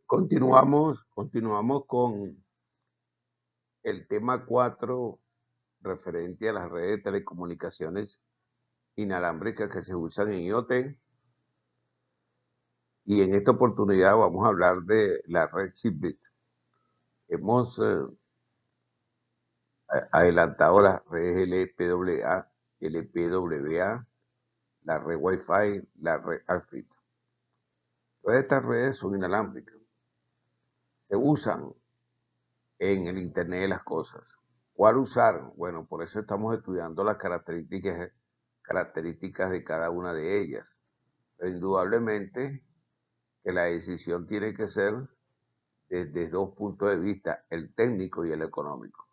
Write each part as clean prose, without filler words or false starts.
Continuamos con el tema 4 referente a las redes de telecomunicaciones inalámbricas que se usan en IoT. Y en esta oportunidad vamos a hablar de la red Zigbee. Hemos adelantado las redes LPWA, LPWA, la red Wi-Fi, la red ARFIT. Todas estas redes son inalámbricas. Se usan en el Internet de las cosas. ¿Cuál usar? Bueno, por eso estamos estudiando las características de cada una de ellas. Pero indudablemente que la decisión tiene que ser desde dos puntos de vista, el técnico y el económico.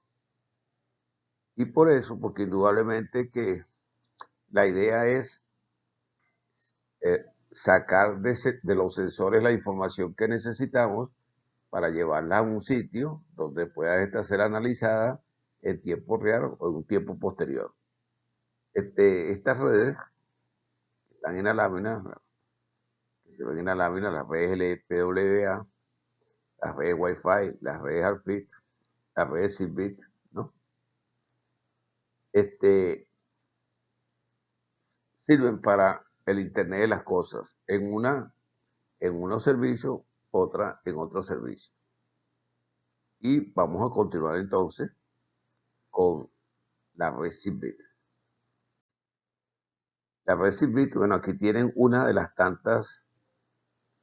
Y por eso, porque indudablemente que la idea es sacar de los sensores la información que necesitamos para llevarla a un sitio donde pueda esta ser analizada en tiempo real o en un tiempo posterior. Estas redes que están en la lámina, que se ven en la lámina, las redes LPWA, las redes Wi-Fi, las redes ARFIT, las redes Zigbee, ¿no? Sirven para el Internet de las cosas, en unos servicios, otra en otros servicios. Y vamos a continuar entonces con la red Zigbee. La red Zigbee, bueno, aquí tienen una de las tantas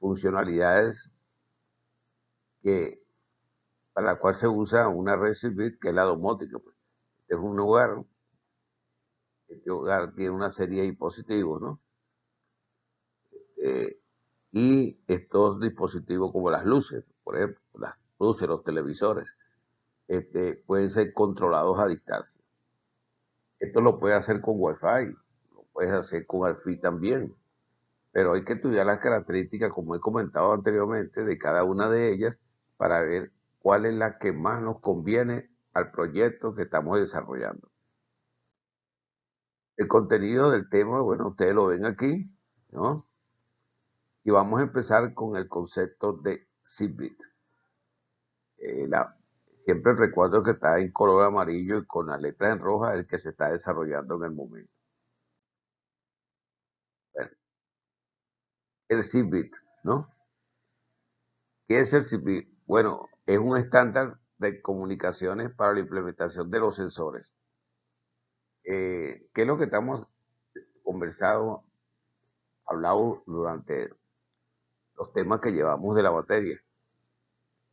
funcionalidades que, para la cual se usa una red Zigbee, que es la domótica. Pues. Este es un hogar, este hogar tiene una serie de dispositivos, ¿no? Y estos dispositivos como las luces, por ejemplo, las luces, los televisores, pueden ser controlados a distancia. Esto lo puedes hacer con Wi-Fi, lo puedes hacer con ARFI también, pero hay que estudiar las características, como he comentado anteriormente, de cada una de ellas para ver cuál es la que más nos conviene al proyecto que estamos desarrollando. El contenido del tema, bueno, ustedes lo ven aquí, ¿no? Y vamos a empezar con el concepto de Zigbee. Siempre recuerdo que está en color amarillo y con las letras en roja el que se está desarrollando en el momento. Bueno, el Zigbee, ¿no? ¿Qué es el Zigbee? Bueno, es un estándar de comunicaciones para la implementación de los sensores. ¿Qué es lo que estamos conversado, hablado durante los temas que llevamos de la batería?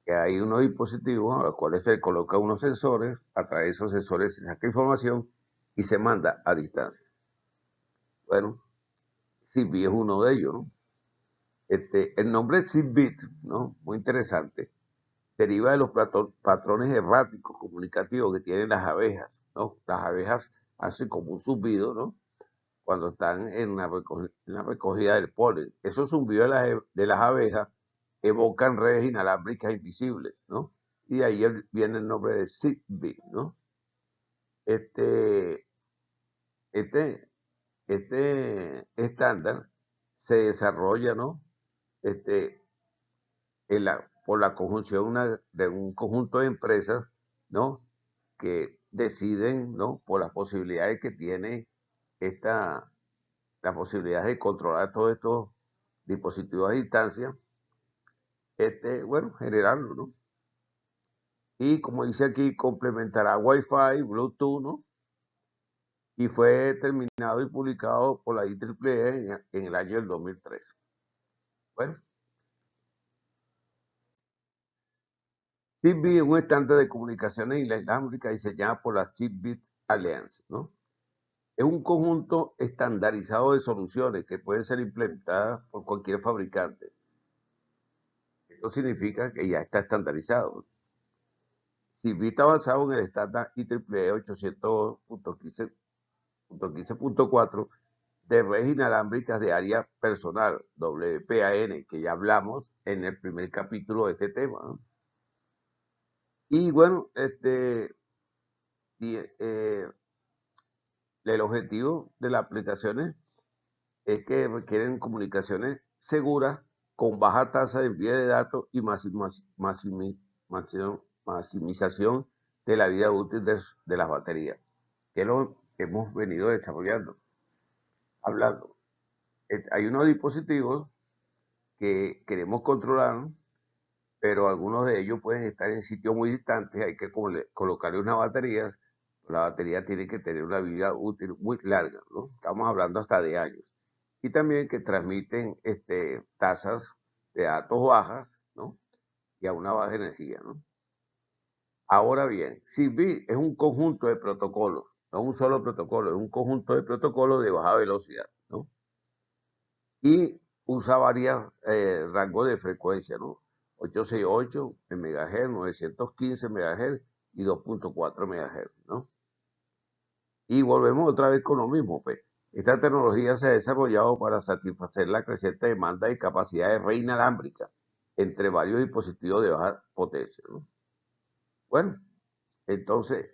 Que hay unos dispositivos a los cuales se colocan unos sensores, a través de esos sensores se saca información y se manda a distancia. Bueno, Zigbee es uno de ellos, ¿no? El nombre Zigbee, ¿no? Muy interesante, deriva de los patrones erráticos comunicativos que tienen las abejas, ¿no? Las abejas hacen como un zumbido, ¿no? Cuando están en la recogida del polen. Esos zumbidos de las abejas evocan redes inalámbricas invisibles, ¿no? Y de ahí viene el nombre de Zigbee, ¿no? Este, este, este estándar se desarrolla, ¿no? Este, por la conjunción de un conjunto de empresas, ¿no? Que deciden, ¿no? Por las posibilidades que tiene esta, la posibilidad de controlar todos estos dispositivos a distancia, bueno, generarlo, ¿no? Y como dice aquí, complementará Wi-Fi, Bluetooth, ¿no? Y fue terminado y publicado por la IEEE en el año del 2013. Bueno, Zigbee es un estándar de comunicaciones inalámbricas diseñada por la Zigbee Alliance, ¿no? Es un conjunto estandarizado de soluciones que pueden ser implementadas por cualquier fabricante. Esto significa que ya está estandarizado. Zigbee está basado en el estándar IEEE 800.15.4 de redes inalámbricas de área personal, WPAN, que ya hablamos en el primer capítulo de este tema, ¿no? Y bueno, el objetivo de las aplicaciones es que requieren comunicaciones seguras con baja tasa de envío de datos y maximización de la vida útil de las baterías, que es lo que hemos venido desarrollando, hablando. Hay unos dispositivos que queremos controlar, pero algunos de ellos pueden estar en sitios muy distantes, hay que colocarle unas baterías, la batería tiene que tener una vida útil muy larga, ¿no? Estamos hablando hasta de años. Y también que transmiten tasas de datos bajas, ¿no? Y a una baja energía, ¿no? Ahora bien, Zigbee es un conjunto de protocolos, no un solo protocolo, es un conjunto de protocolos de baja velocidad, ¿no? Y usa varios rangos de frecuencia, ¿no? 868 MHz, 915 MHz y 2.4 MHz, ¿no? Y volvemos otra vez con lo mismo, pues. Esta tecnología se ha desarrollado para satisfacer la creciente demanda y capacidad de red inalámbrica entre varios dispositivos de baja potencia, ¿no? Bueno, entonces,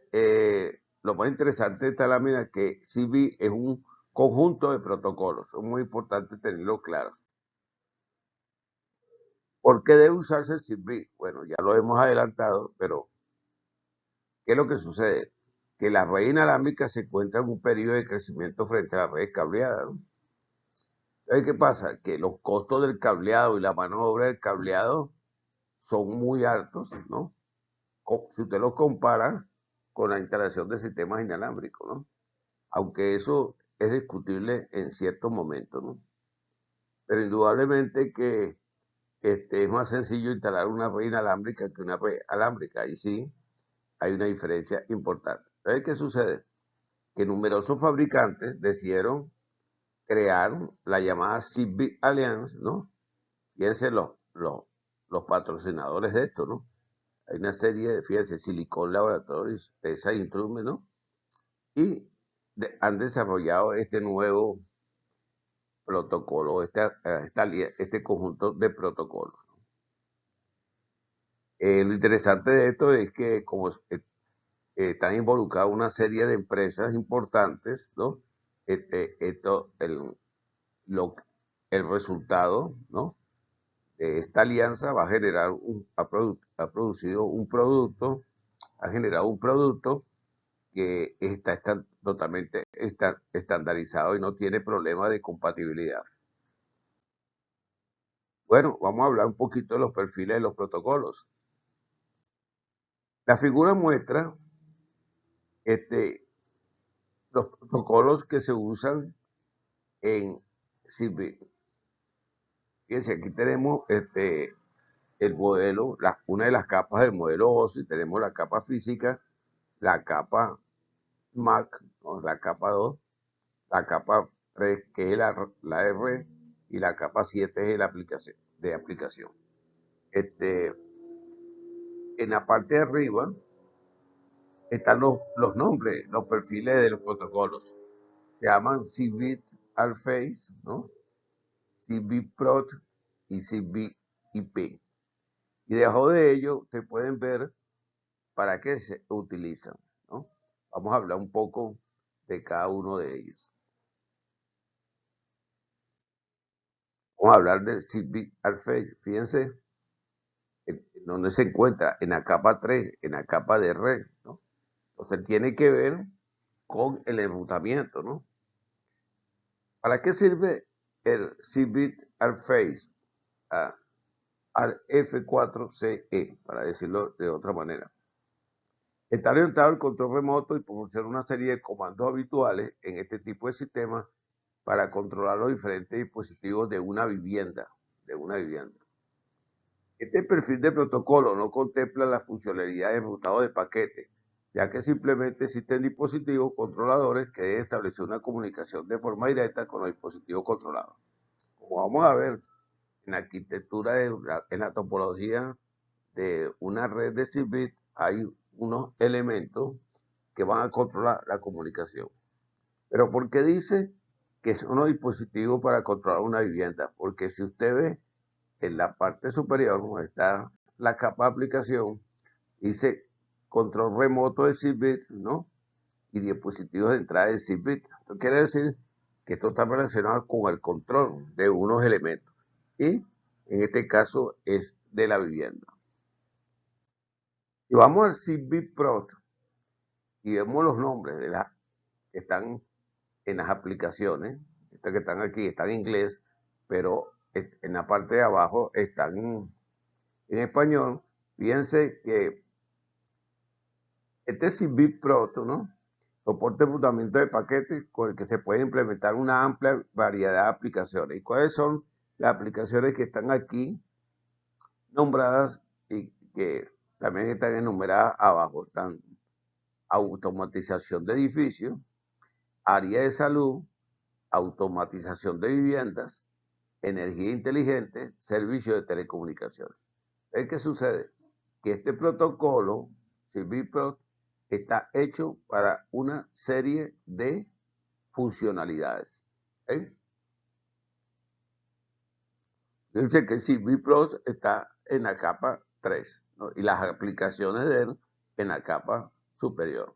lo más interesante de esta lámina es que Zigbee es un conjunto de protocolos. Es muy importante tenerlo claro. ¿Por qué debe usarse el Zigbee? Bueno, ya lo hemos adelantado, pero ¿qué es lo que sucede? Que la red inalámbrica se encuentra en un periodo de crecimiento frente a la red cableada, ¿no? Entonces, ¿qué pasa? Que los costos del cableado y la mano de obra del cableado son muy altos, ¿no? Si usted los compara con la instalación de sistemas inalámbricos, ¿no? Aunque eso es discutible en ciertos momentos, ¿no? Pero indudablemente que es más sencillo instalar una red inalámbrica que una red alámbrica, y sí, hay una diferencia importante. ¿Sabes qué sucede? Que numerosos fabricantes decidieron crear la llamada Zigbee Alliance, ¿no? Fíjense los patrocinadores de esto, ¿no? Hay una serie de, fíjense, Silicon Laboratories, PESA Instrument, ¿no? Y han desarrollado este nuevo protocolo, este conjunto de protocolos. Lo interesante de esto es que como están involucradas una serie de empresas importantes, ¿no? Esto, el resultado, ¿no? De esta alianza va a generar, ha producido un producto, ha generado un producto que está totalmente estandarizado y no tiene problema de compatibilidad. Bueno, vamos a hablar un poquito de los perfiles de los protocolos. La figura muestra los protocolos que se usan en Zigbee. Fíjense, aquí tenemos el modelo, una de las capas del modelo OSI, tenemos la capa física, la capa MAC, ¿no? La capa 2, la capa 3, que es la R, y la capa 7 es la aplicación. En la parte de arriba están los nombres, los perfiles de los protocolos. Se llaman Zigbee Alphase, ¿no? Zigbee Prot y Zigbee IP. Y debajo de ello, ustedes pueden ver para qué se utilizan, ¿no? Vamos a hablar un poco de cada uno de ellos. Vamos a hablar del Zigbee Alphase. Fíjense donde se encuentra, en la capa 3, en la capa de red, ¿no? Entonces tiene que ver con el enrutamiento, ¿no? ¿Para qué sirve el Zigbee Alphase? Al F4CE, para decirlo de otra manera. Está orientado al control remoto y proporciona una serie de comandos habituales en este tipo de sistemas para controlar los diferentes dispositivos de una vivienda. Este perfil de protocolo no contempla la funcionalidad de enrutado de paquetes, ya que simplemente existen dispositivos controladores que deben establecer una comunicación de forma directa con los dispositivos controlados. Como vamos a ver en la arquitectura, en la topología de una red de Zigbee, hay unos elementos que van a controlar la comunicación. Pero ¿por qué dice que son unos dispositivos para controlar una vivienda? Porque si usted ve en la parte superior, donde está la capa de aplicación, dice control remoto de Zigbee, ¿no? Y dispositivos de entrada de Zigbee. Esto quiere decir que esto está relacionado con el control de unos elementos. Y En este caso es de la vivienda. Si vamos al Zigbee Pro y vemos los nombres de las que están en las aplicaciones, estas que están aquí están en inglés, pero en la parte de abajo están en español. Fíjense que este Zigbee Pro, ¿no?, soporta el fundamento de paquetes con el que se puede implementar una amplia variedad de aplicaciones. ¿Y cuáles son las aplicaciones que están aquí nombradas y que también están enumeradas abajo? Están automatización de edificios, área de salud, automatización de viviendas, energía inteligente, servicio de telecomunicaciones. ¿Qué sucede? Que este protocolo, CivicProt, está hecho para una serie de funcionalidades. Fíjense que CivicProt está en la capa 3, ¿no?, y las aplicaciones de él en la capa superior.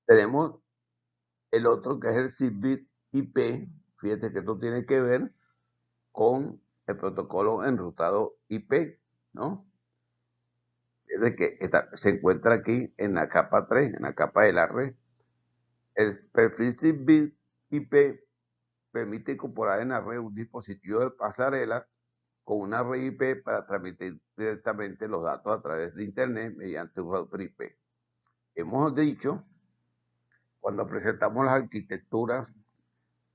Tenemos el otro que es el Zigbee IP. Fíjate que esto tiene que ver con el protocolo enrutado IP, ¿no? Es que se encuentra aquí en la capa 3, en la capa de la red. El perfil Zigbee IP permite incorporar en la red un dispositivo de pasarela con una red IP para transmitir directamente los datos a través de Internet mediante un router IP. Hemos dicho, cuando presentamos las arquitecturas,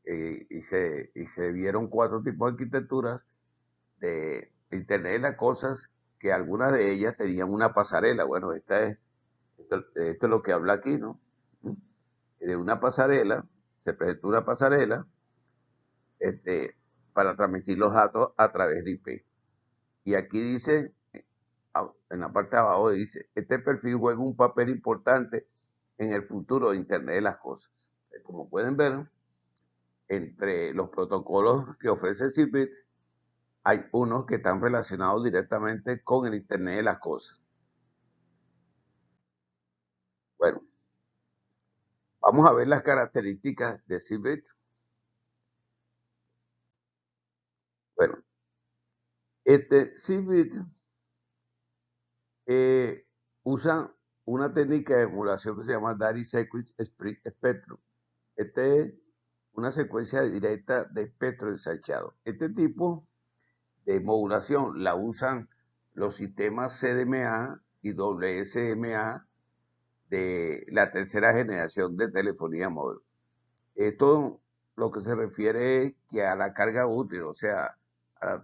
y se vieron 4 tipos de arquitecturas de Internet de las cosas, que algunas de ellas tenían una pasarela. Bueno, esto es lo que habla aquí, ¿no? De una pasarela, se presentó una pasarela para transmitir los datos a través de IP. Y aquí dice, en la parte de abajo dice, este perfil juega un papel importante en el futuro de Internet de las cosas. Como pueden ver, entre los protocolos que ofrece Zigbee, hay unos que están relacionados directamente con el Internet de las cosas. Bueno, vamos a ver las características de Zigbee. Bueno, Zigbee usa una técnica de emulación que se llama Daddy Sequence Spectrum. Este es una secuencia directa de espectro ensayado. Este tipo de modulación la usan los sistemas CDMA y WSMA de la tercera generación de telefonía móvil. Esto lo que se refiere es que a la carga útil, o sea, a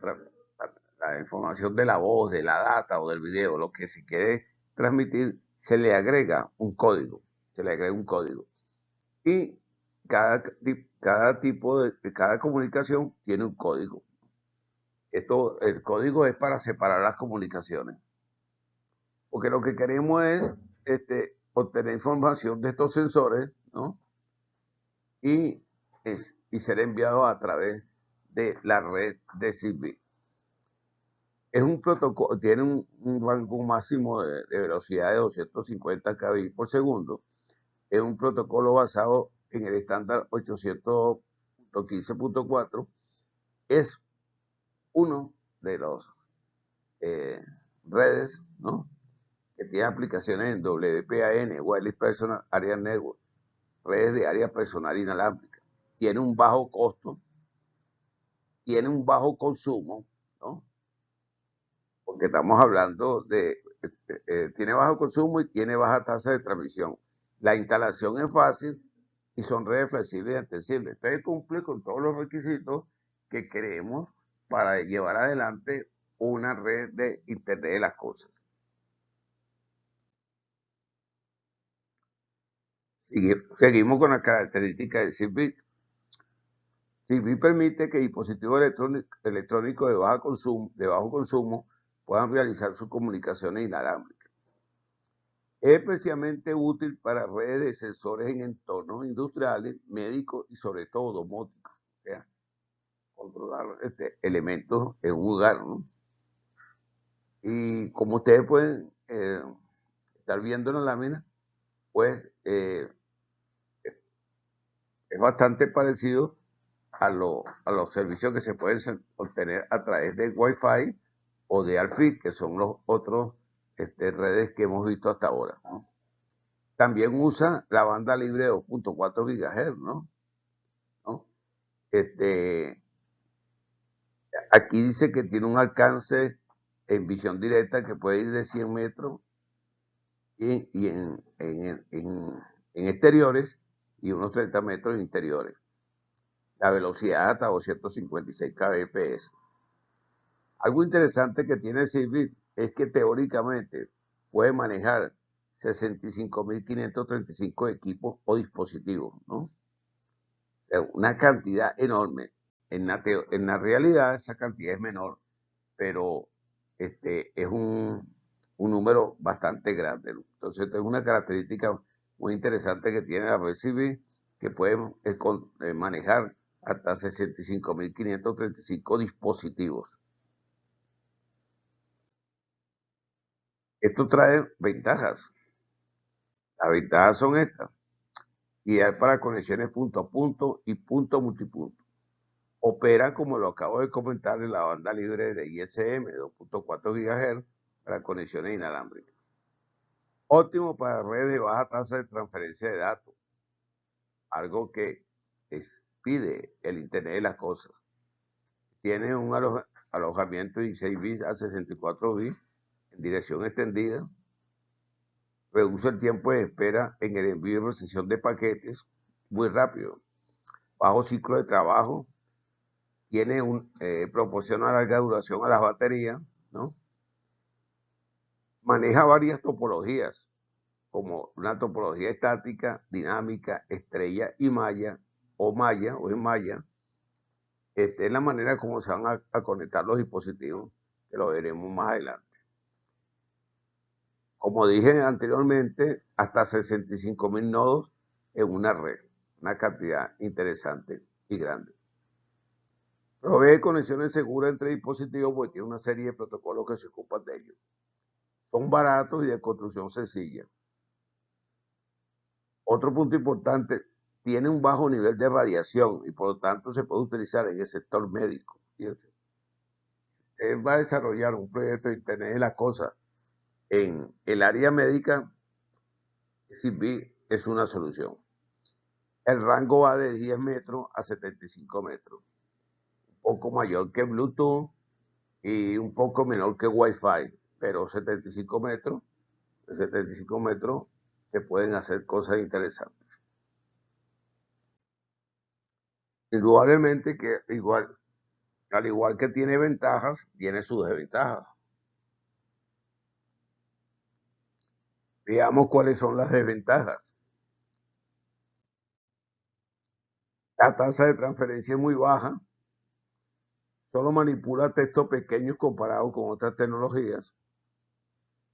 la información de la voz, de la data o del video, lo que se quiere transmitir, se le agrega un código, Y cada tipo cada comunicación tiene un código. El código es para separar las comunicaciones, porque lo que queremos es obtener información de estos sensores, ¿no?, y ser enviado a través de la red de Zigbee. Es un protocolo, tiene un rango máximo de velocidad de 250 kbps por segundo. Es un protocolo basado en el estándar 800.15.4. Es uno de los redes, ¿no?, que tiene aplicaciones en WPAN, Wireless Personal Area Network, redes de área personal inalámbrica. Tiene un bajo costo, tiene un bajo consumo, ¿no?, porque estamos hablando de, tiene bajo consumo y tiene baja tasa de transmisión. La instalación es fácil y son redes flexibles y extensibles. Entonces cumple con todos los requisitos que queremos para llevar adelante una red de Internet de las cosas. Seguimos con las características de Zigbee. Zigbee permite que dispositivos electrónicos de bajo consumo puedan realizar sus comunicaciones inalámbricas. Es especialmente útil para redes de sensores en entornos industriales, médicos y sobre todo domóticos. O sea, controlar elementos en un lugar, ¿no? Y como ustedes pueden estar viendo en la lámina, pues es bastante parecido a los servicios que se pueden obtener a través de Wi-Fi o de ARFID, que son los otros redes que hemos visto hasta ahora, ¿no? También usa la banda libre de 2.4 GHz, ¿no? ¿No? Este, Aquí dice que tiene un alcance en visión directa que puede ir de 100 metros y en exteriores y unos 30 metros interiores. La velocidad hasta 256 kbps. Algo interesante que tiene Cirbit es que teóricamente puede manejar 65.535 equipos o dispositivos, ¿no? Una cantidad enorme. En la realidad esa cantidad es menor, pero es un número bastante grande, ¿no? Entonces es una característica muy interesante que tiene la red Cirbit, que puede manejar hasta 65.535 dispositivos. Esto trae ventajas. Las ventajas son estas: ideal para conexiones punto a punto y punto multipunto. Opera, como lo acabo de comentar, en la banda libre de ISM 2.4 GHz para conexiones inalámbricas. Óptimo para redes de baja tasa de transferencia de datos, algo que pide el Internet de las cosas. Tiene un alojamiento de 16 bits a 64 bits en dirección extendida. Reduce el tiempo de espera en el envío y recepción de paquetes muy rápido. Bajo ciclo de trabajo. Proporciona larga duración a las baterías, ¿no? Maneja varias topologías, como una topología estática, dinámica, estrella y malla, o en malla. Es la manera como se van a conectar los dispositivos, que lo veremos más adelante. Como dije anteriormente, hasta 65.000 nodos en una red, una cantidad interesante y grande. Provee conexiones seguras entre dispositivos porque tiene una serie de protocolos que se ocupan de ellos. Son baratos y de construcción sencilla. Otro punto importante, tiene un bajo nivel de radiación y por lo tanto se puede utilizar en el sector médico. Fíjense. Él va a desarrollar un proyecto de Internet de las cosas en el área médica. Zigbee es una solución. El rango va de 10 metros a 75 metros, un poco mayor que Bluetooth y un poco menor que Wi-Fi, pero 75 metros, en 75 metros se pueden hacer cosas interesantes. Indudablemente que al igual que tiene ventajas, tiene sus desventajas. Veamos cuáles son las desventajas. La tasa de transferencia es muy baja, solo manipula textos pequeños comparado con otras tecnologías.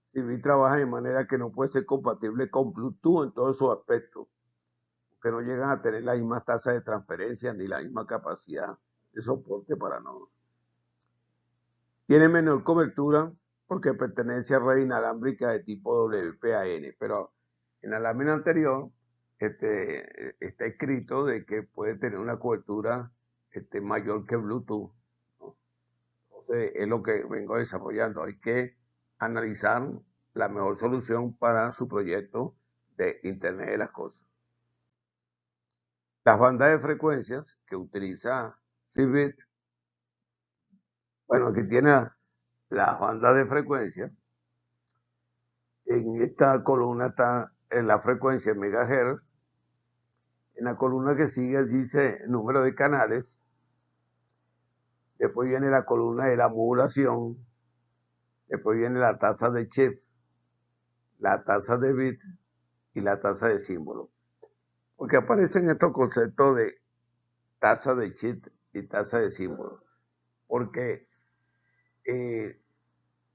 Zigbee trabaja de manera que no puede ser compatible con Bluetooth en todos sus aspectos, que no llegan a tener la misma tasa de transferencia ni la misma capacidad de soporte para nodos. Tiene menor cobertura porque pertenece a red inalámbrica de tipo WPAN, pero en la lámina anterior está escrito de que puede tener una cobertura mayor que Bluetooth, ¿no? Entonces es lo que vengo desarrollando. Hay que analizar la mejor solución para su proyecto de Internet de las cosas. Las bandas de frecuencias que utiliza Zigbee, bueno, aquí tiene las bandas de frecuencia. En esta columna está en la frecuencia en megahertz. En la columna que sigue dice número de canales. Después viene la columna de la modulación. Después viene la tasa de chip, la tasa de bit y la tasa de símbolo. Porque aparecen estos conceptos de tasa de chip y tasa de símbolo. Porque,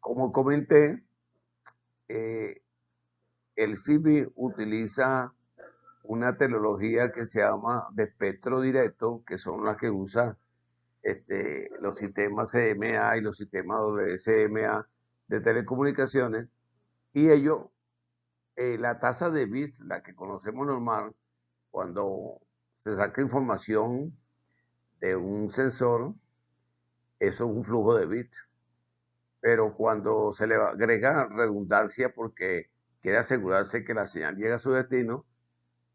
como comenté, el Zigbee utiliza una tecnología que se llama de espectro directo, que son las que usa los sistemas CMA y los sistemas WSMA de telecomunicaciones, y ellos, la tasa de bits, la que conocemos normal, cuando se saca información de un sensor, eso es un flujo de bits. Pero cuando se le agrega redundancia porque quiere asegurarse que la señal llega a su destino,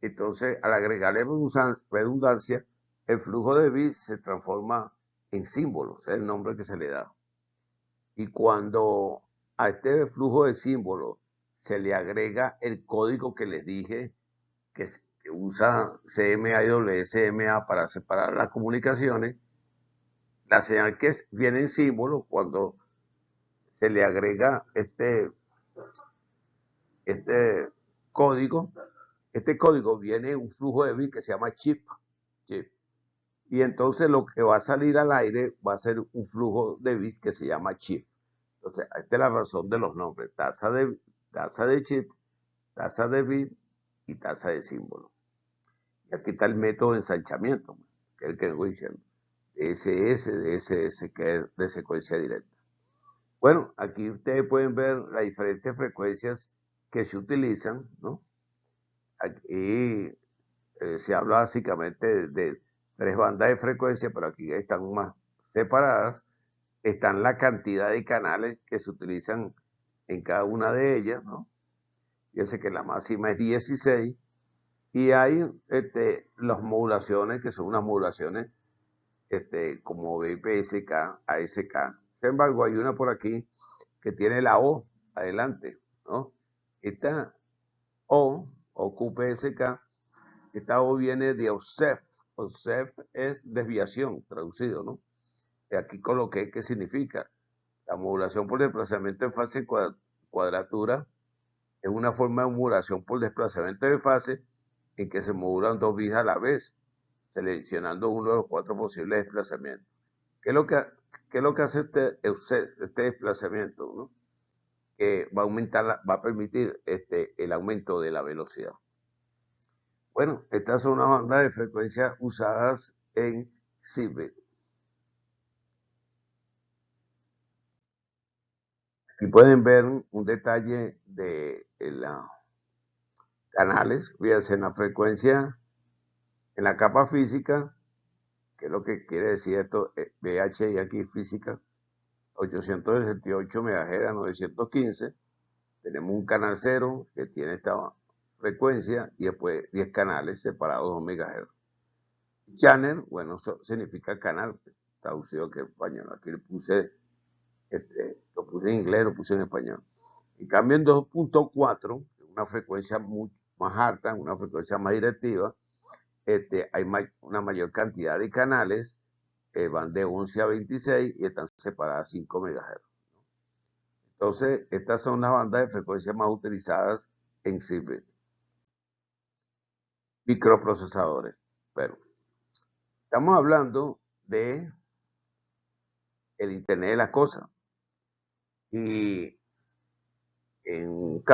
entonces al agregarle redundancia, el flujo de bits se transforma en símbolos, es el nombre que se le da. Y cuando a este flujo de símbolos se le agrega el código que les dije, que usa CMA y WSMA para separar las comunicaciones, la señal que viene en símbolo, cuando se le agrega este código, este código viene en un flujo de bits que se llama chip. Y entonces lo que va a salir al aire va a ser un flujo de bits que se llama chip. Entonces, esta es la razón de los nombres: tasa de chip, tasa de bit y tasa de símbolo. Y aquí está el método de ensanchamiento, que es el que vengo diciendo. DSS, que es de secuencia directa. Bueno, aquí ustedes pueden ver las diferentes frecuencias que se utilizan, ¿no? Aquí se habla básicamente de 3 bandas de frecuencia, pero aquí están más separadas. Están la cantidad de canales que se utilizan en cada una de ellas, ¿no? Fíjense que la máxima es 16 y hay las modulaciones, que son unas modulaciones como BPSK, ASK. Sin embargo, hay una por aquí que tiene la O adelante, ¿no? Esta o QPSK, esta O viene de offset. Offset es desviación, traducido, ¿no? Y aquí coloqué qué significa. La modulación por desplazamiento de fase en cuadratura es una forma de modulación por desplazamiento de fase en que se modulan 2 bits a la vez, seleccionando uno de los 4 posibles desplazamientos. ¿Qué es lo que hace este desplazamiento, ¿no? Que va a permitir el aumento de la velocidad. Bueno, estas son unas bandas de frecuencia usadas en CIBET. Aquí pueden ver un detalle de los canales, fíjense en la frecuencia, en la capa física, que es lo que quiere decir esto, VHI aquí física, 868 MHz a 915. Tenemos un canal 0 que tiene esta frecuencia y después 10 canales separados 2 MHz. Channel, bueno, eso significa canal, traducido que en español. Aquí lo puse en inglés, lo puse en español. En cambio, en 2.4, una frecuencia mucho más alta, una frecuencia más directiva, hay una mayor cantidad de canales, van de 11 a 26 y están separadas 5 MHz. Entonces, estas son las bandas de frecuencia más utilizadas en CIBET. Microprocesadores. Pero estamos hablando de el Internet de las cosas. Y en un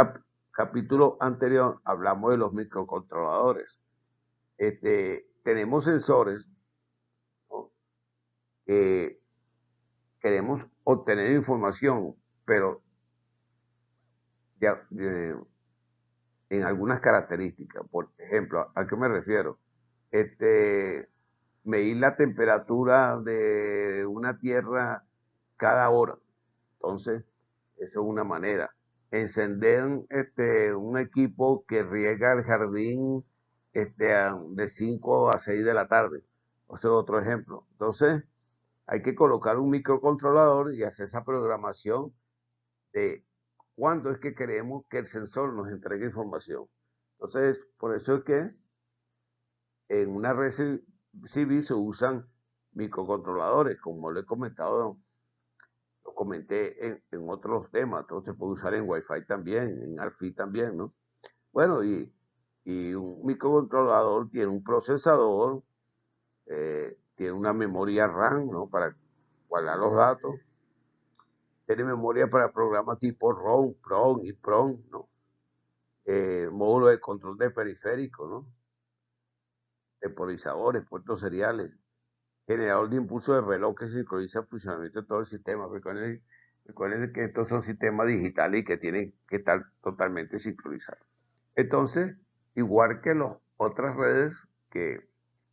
capítulo anterior hablamos de los microcontroladores. Tenemos sensores, ¿no? que queremos obtener información, pero ya, en algunas características. Por ejemplo, ¿a qué me refiero? Medir la temperatura de una tierra cada hora. Entonces, eso es una manera. Encender un equipo que riega el jardín de 5 a 6 de la tarde. Ese es otro ejemplo. Entonces, hay que colocar un microcontrolador y hacer esa programación de cuándo es que queremos que el sensor nos entregue información. Entonces, por eso es que en una red civil se usan microcontroladores, como lo he comentado, lo comenté en otros temas. Entonces se puede usar en Wi-Fi también, en ARFI también, ¿no? Bueno, y un microcontrolador tiene un procesador, tiene una memoria RAM, ¿no? Para guardar los datos. Tiene memoria para programas tipo ROM, PROM y PROM, ¿no? Módulo de control de periféricos, ¿no? Temporizadores, puertos seriales, generador de impulso de reloj que sincroniza el funcionamiento de todo el sistema. Recuerden que estos son sistemas digitales y que tienen que estar totalmente sincronizados. Entonces, igual que las otras redes que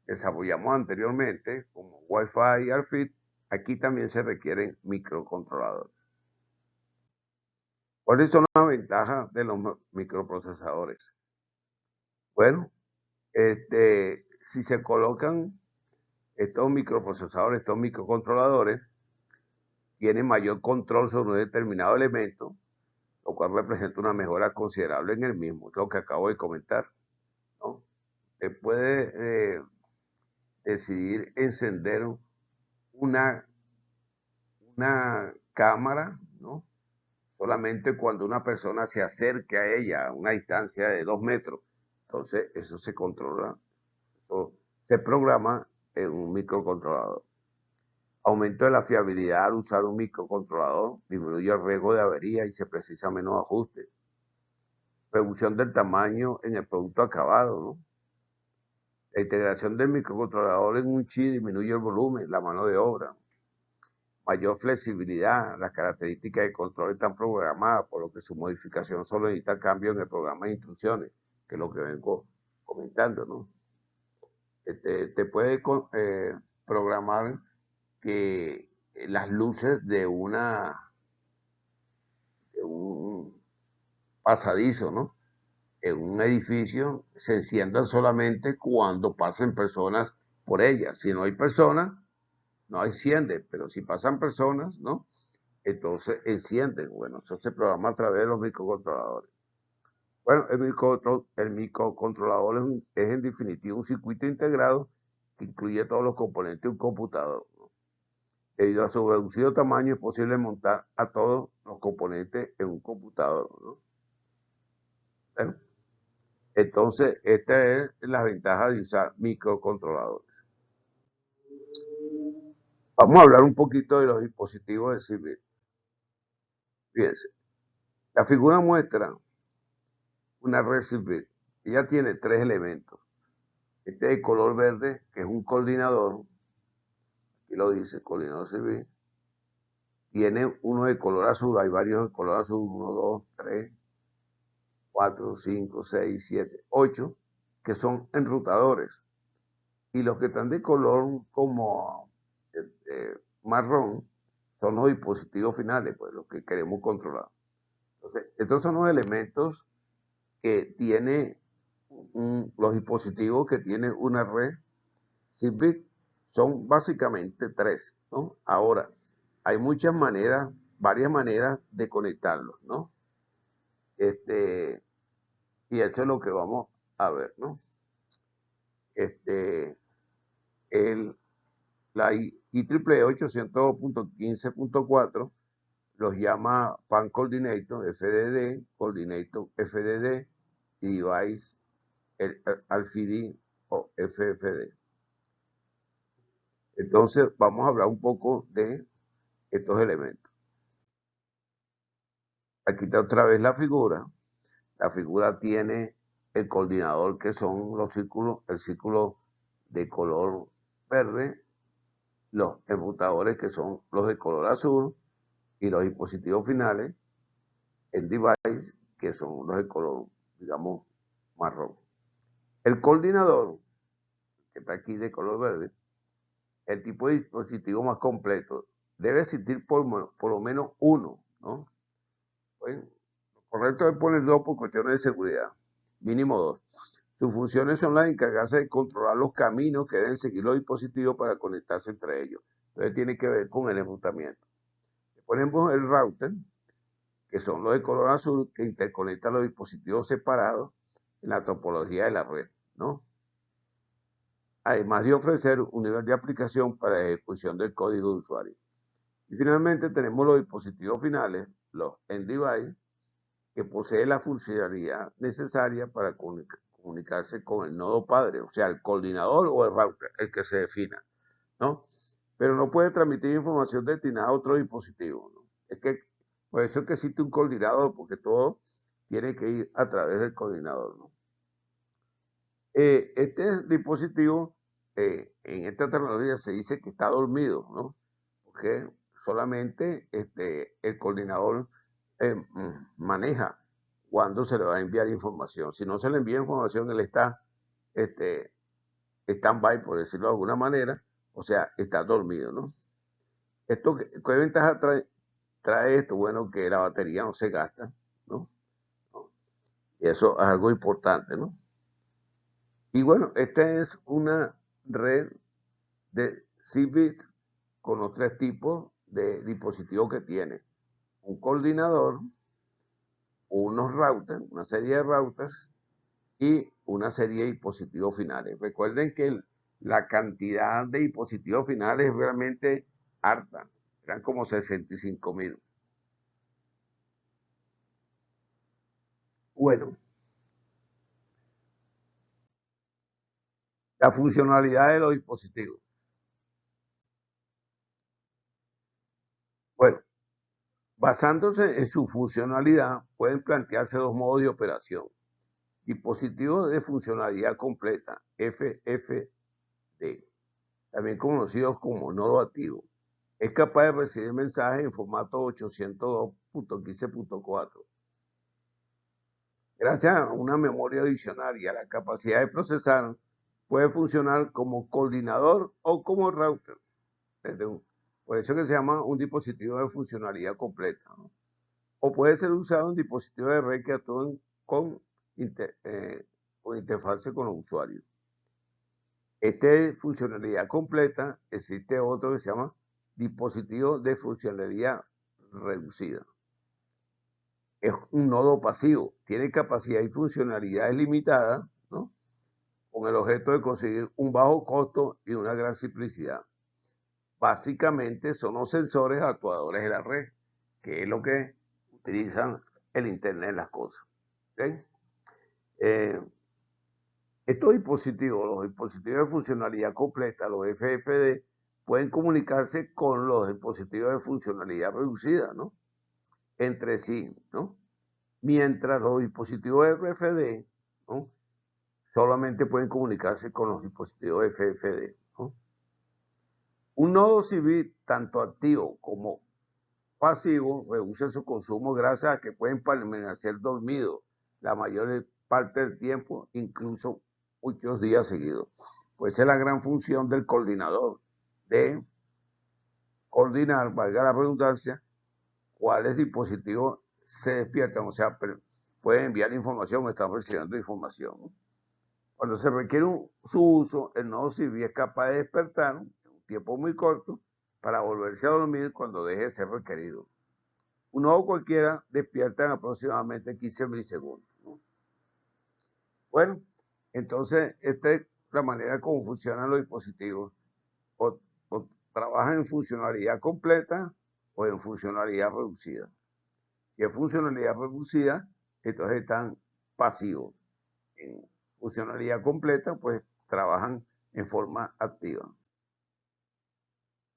desarrollamos anteriormente, como Wi-Fi y ARFID, aquí también se requieren microcontroladores. ¿Cuáles son las ventajas de los microprocesadores? Bueno, si se colocan estos microprocesadores, estos microcontroladores, tienen mayor control sobre un determinado elemento, lo cual representa una mejora considerable en el mismo, es lo que acabo de comentar, ¿no? Se puede decidir encender una, una cámara, ¿no? Solamente cuando una persona se acerque a ella a una distancia de 2 metros. Entonces, eso se controla, eso se programa en un microcontrolador. Aumento de la fiabilidad al usar un microcontrolador, disminuye el riesgo de avería y se precisa menos ajuste. Reducción del tamaño en el producto acabado, ¿no? La integración del microcontrolador en un chip disminuye el volumen, la mano de obra. Mayor flexibilidad, las características de control están programadas, por lo que su modificación solo necesita cambio en el programa de instrucciones, que es lo que vengo comentando, ¿no? Te puede programar que las luces de un pasadizo, ¿no? En un edificio se enciendan solamente cuando pasen personas por ellas. Si no hay personas, no enciende, pero si pasan personas, ¿no? Entonces encienden. Bueno, eso se programa a través de los microcontroladores. Bueno, el microcontrolador es en definitiva un circuito integrado que incluye todos los componentes de un computador, ¿no? Debido a su reducido tamaño es posible montar a todos los componentes en un computador, ¿no? Bueno, entonces, esta es la ventaja de usar microcontroladores. Vamos a hablar un poquito de los dispositivos de Zigbee. Fíjense, la figura muestra una red Zigbee. Ella tiene 3 elementos. Este de color verde, que es un coordinador, aquí lo dice, coordinador Zigbee. Tiene uno de color azul, hay varios de color azul, 1, 2, 3, 4, 5, 6, 7, 8, que son enrutadores. Y los que están de color como marrón son los dispositivos finales, pues los que queremos controlar. Entonces, estos son los elementos que tiene los dispositivos que tienen una red Zigbee. Son básicamente 3, ¿no? Ahora, hay muchas maneras, varias maneras de conectarlos, ¿no? Y eso es lo que vamos a ver, ¿no? La IEEE 802.15.4 los llama Fan Coordinator, FDD y Device RFID o FFD. Entonces, vamos a hablar un poco de estos elementos. Aquí está otra vez la figura. La figura tiene el coordinador, que son los círculos, el círculo de color verde, los enrutadores, que son los de color azul, y los dispositivos finales, el device, que son los de color, digamos, marrón. El coordinador, que está aquí de color verde, el tipo de dispositivo más completo. Debe existir por lo menos uno, ¿no? Bueno, lo correcto es poner 2 por cuestiones de seguridad, mínimo 2. Sus funciones son las de encargarse de controlar los caminos que deben seguir los dispositivos para conectarse entre ellos. Entonces tiene que ver con el enrutamiento. Ponemos el router, que son los de color azul, que interconectan los dispositivos separados en la topología de la red, ¿no? Además de ofrecer un nivel de aplicación para la ejecución del código de usuario. Y finalmente tenemos los dispositivos finales, los end device, que poseen la funcionalidad necesaria para comunicarse con el nodo padre, o sea, el coordinador o el router, el que se defina, ¿no? Pero no puede transmitir información destinada a otro dispositivo, ¿no? Es que por eso es que existe un coordinador, porque todo tiene que ir a través del coordinador, ¿no? Este dispositivo, en esta tecnología se dice que está dormido, ¿no? Porque solamente el coordinador maneja cuándo se le va a enviar información. Si no se le envía información, él está este, stand-by, por decirlo de alguna manera, o sea, está dormido, ¿no? Esto, ¿qué ventaja trae esto? Bueno, que la batería no se gasta, ¿no? Y eso es algo importante, ¿no? Y bueno, esta es una red de Cbit con los tres tipos de dispositivos que tiene. Un coordinador, unos routers, una serie de routers y una serie de dispositivos finales. Recuerden que la cantidad de dispositivos finales es realmente harta. Eran como 65.000. Bueno, la funcionalidad de los dispositivos. Bueno, basándose en su funcionalidad, pueden plantearse dos modos de operación. Dispositivos de funcionalidad completa, FFD, también conocidos como nodo activo. Es capaz de recibir mensajes en formato 802.15.4. Gracias a una memoria adicional y a la capacidad de procesar, puede funcionar como coordinador o como router. Por eso que se llama un dispositivo de funcionalidad completa, ¿no? O puede ser usado un dispositivo de red que actúen con interfase con los usuarios. Esta funcionalidad completa, existe otro que se llama dispositivo de funcionalidad reducida. Es un nodo pasivo, tiene capacidad y funcionalidades limitadas, ¿no? Con el objeto de conseguir un bajo costo y una gran simplicidad. Básicamente son los sensores actuadores de la red, que es lo que utilizan el Internet de las cosas. ¿Okay? Estos dispositivos, los dispositivos de funcionalidad completa, los FFD, pueden comunicarse con los dispositivos de funcionalidad reducida, ¿no? Entre sí, ¿no? Mientras los dispositivos RFD, ¿no? Solamente pueden comunicarse con los dispositivos FFD, ¿no? Un nodo civil, tanto activo como pasivo, reduce su consumo gracias a que pueden permanecer dormidos la mayor parte del tiempo, incluso muchos días seguidos. Pues es la gran función del coordinador, de coordinar, valga la redundancia, cuáles dispositivos se despiertan, o sea, pueden enviar información o están recibiendo información, ¿no? Cuando se requiere su uso, el nodo civil es capaz de despertar en un tiempo muy corto para volverse a dormir cuando deje de ser requerido. Un nodo cualquiera despierta en aproximadamente 15 milisegundos, ¿no? Bueno, entonces esta es la manera como funcionan los dispositivos. O trabajan en funcionalidad completa o en funcionalidad reducida. Si es funcionalidad reducida, entonces están pasivos. En funcionalidad completa, pues trabajan en forma activa.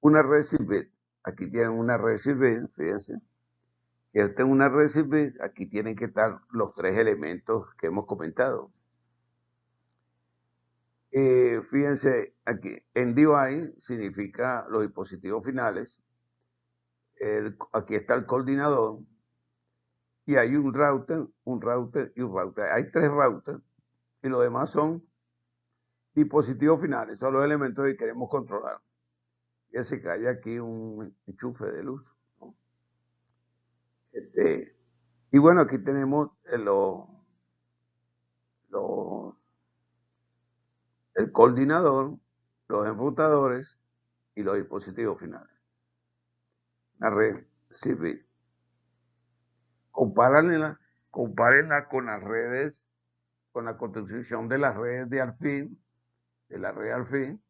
Una red Cbit. Aquí tienen una red Cbit, fíjense. Si esta es una red Cbit, aquí tienen que estar los tres elementos que hemos comentado. Fíjense aquí, en DVI significa los dispositivos finales. Aquí está el coordinador. Y hay un router y un router. Hay tres routers y los demás son dispositivos finales, son los elementos que queremos controlar. Fíjense que hay aquí un enchufe de luz, ¿no? Y bueno, aquí tenemos el coordinador, los enrutadores y los dispositivos finales. La red Cbit. Compárenla con las redes, con la construcción de las redes de Alfil, de la red Alfil,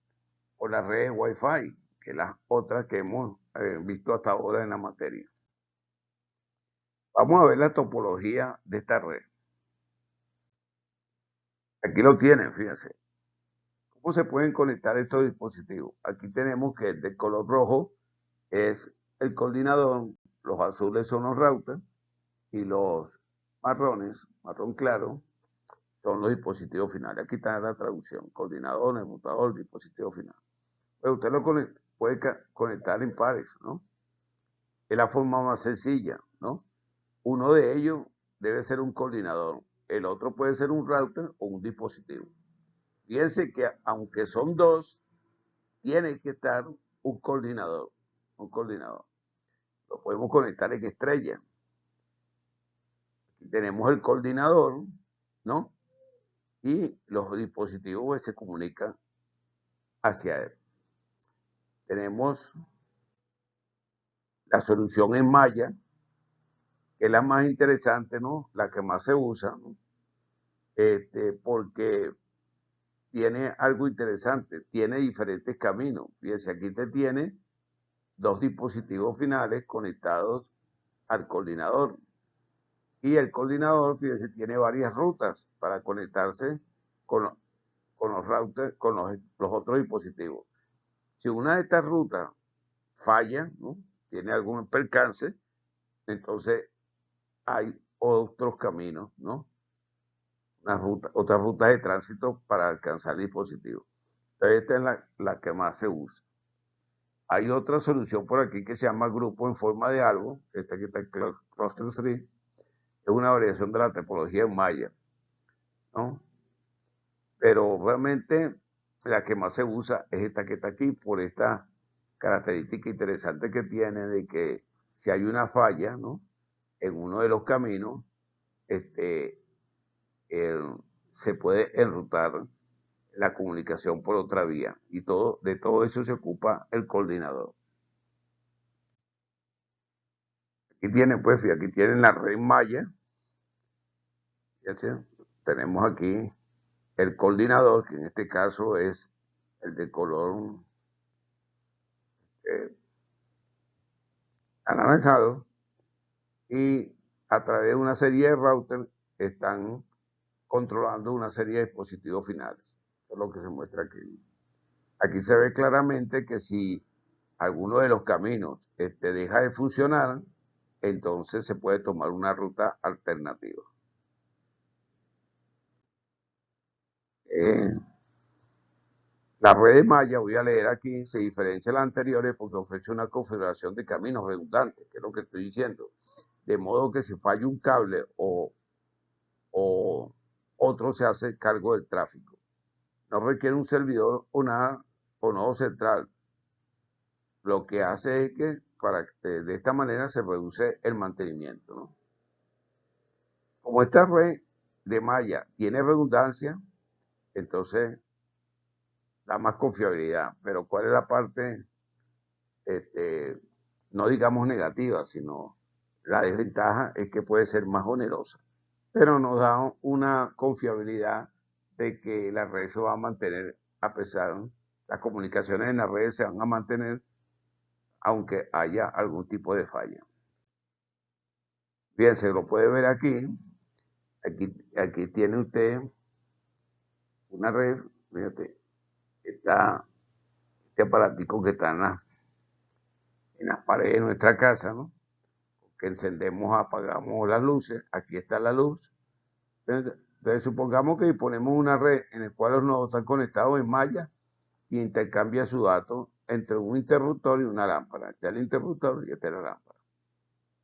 o las redes Wi-Fi, que las otras que hemos visto hasta ahora en la materia. Vamos a ver la topología de esta red. Aquí lo tienen, fíjense. ¿Cómo se pueden conectar estos dispositivos? Aquí tenemos que el de color rojo es el coordinador, los azules son los routers y los marrones, marrón claro, son los dispositivos finales. Aquí está la traducción, coordinador, enrutador, dispositivo final. Pero usted lo puede conectar en pares, ¿no? Es la forma más sencilla, ¿no? Uno de ellos debe ser un coordinador, el otro puede ser un router o un dispositivo. Fíjense que aunque son dos, tiene que estar un coordinador, un coordinador. Lo podemos conectar en estrella. Aquí tenemos el coordinador, ¿no? Y los dispositivos que se comunican hacia él. Tenemos la solución en malla, que es la más interesante, ¿no? La que más se usa, ¿no? Porque tiene algo interesante, tiene diferentes caminos. Fíjense, aquí te tiene dos dispositivos finales conectados al coordinador. Y el coordinador, fíjense, tiene varias rutas para conectarse con, con los routers, con los otros dispositivos. Si una de estas rutas falla, ¿no? Tiene algún percance, entonces hay otros caminos, ¿no? Otras rutas de tránsito para alcanzar el dispositivo. Entonces, esta es la que más se usa. Hay otra solución por aquí que se llama grupo en forma de árbol, esta que está en Cluster Tree, es una variación de la topología en Maya, ¿no? Pero realmente la que más se usa es esta que está aquí por esta característica interesante que tiene de que si hay una falla, ¿no? En uno de los caminos, este, se puede enrutar la comunicación por otra vía y de todo eso se ocupa el coordinador. Aquí tienen, pues, aquí tienen la red Maya. Tenemos aquí el coordinador, que en este caso es el de color anaranjado, y a través de una serie de routers están controlando una serie de dispositivos finales. Eso es lo que se muestra aquí. Aquí se ve claramente que si alguno de los caminos deja de funcionar, entonces se puede tomar una ruta alternativa. La red de malla, voy a leer aquí, se diferencia de las anteriores porque ofrece una configuración de caminos redundantes, que es lo que estoy diciendo. De modo que si falla un cable o otro se hace cargo del tráfico. No requiere un servidor o nodo central. Lo que hace es que de esta manera se reduce el mantenimiento, ¿no? Como esta red de malla tiene redundancia, entonces da más confiabilidad. Pero ¿cuál es la parte, no digamos negativa, sino la desventaja es que puede ser más onerosa? Pero nos da una confiabilidad de que la red se va a mantener a pesar, las comunicaciones en la red se van a mantener aunque haya algún tipo de falla. Bien, se lo puede ver aquí. Aquí tiene usted una red, fíjate, este aparatico que está en las paredes de nuestra casa, ¿no? Que encendemos, apagamos las luces, aquí está la luz. Entonces supongamos que ponemos una red en la cual los nodos están conectados en malla y intercambia su dato entre un interruptor y una lámpara. Este es el interruptor y esta es la lámpara.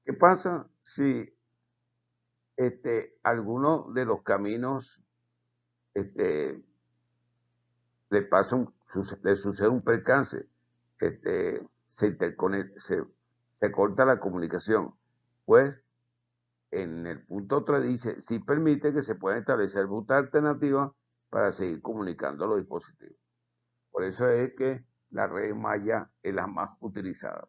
¿Qué pasa si alguno de los caminos le sucede un percance? Se corta la comunicación. Pues en el punto 3 dice, sí permite que se puedan establecer rutas alternativas para seguir comunicando los dispositivos. Por eso es que la red Maya es la más utilizada.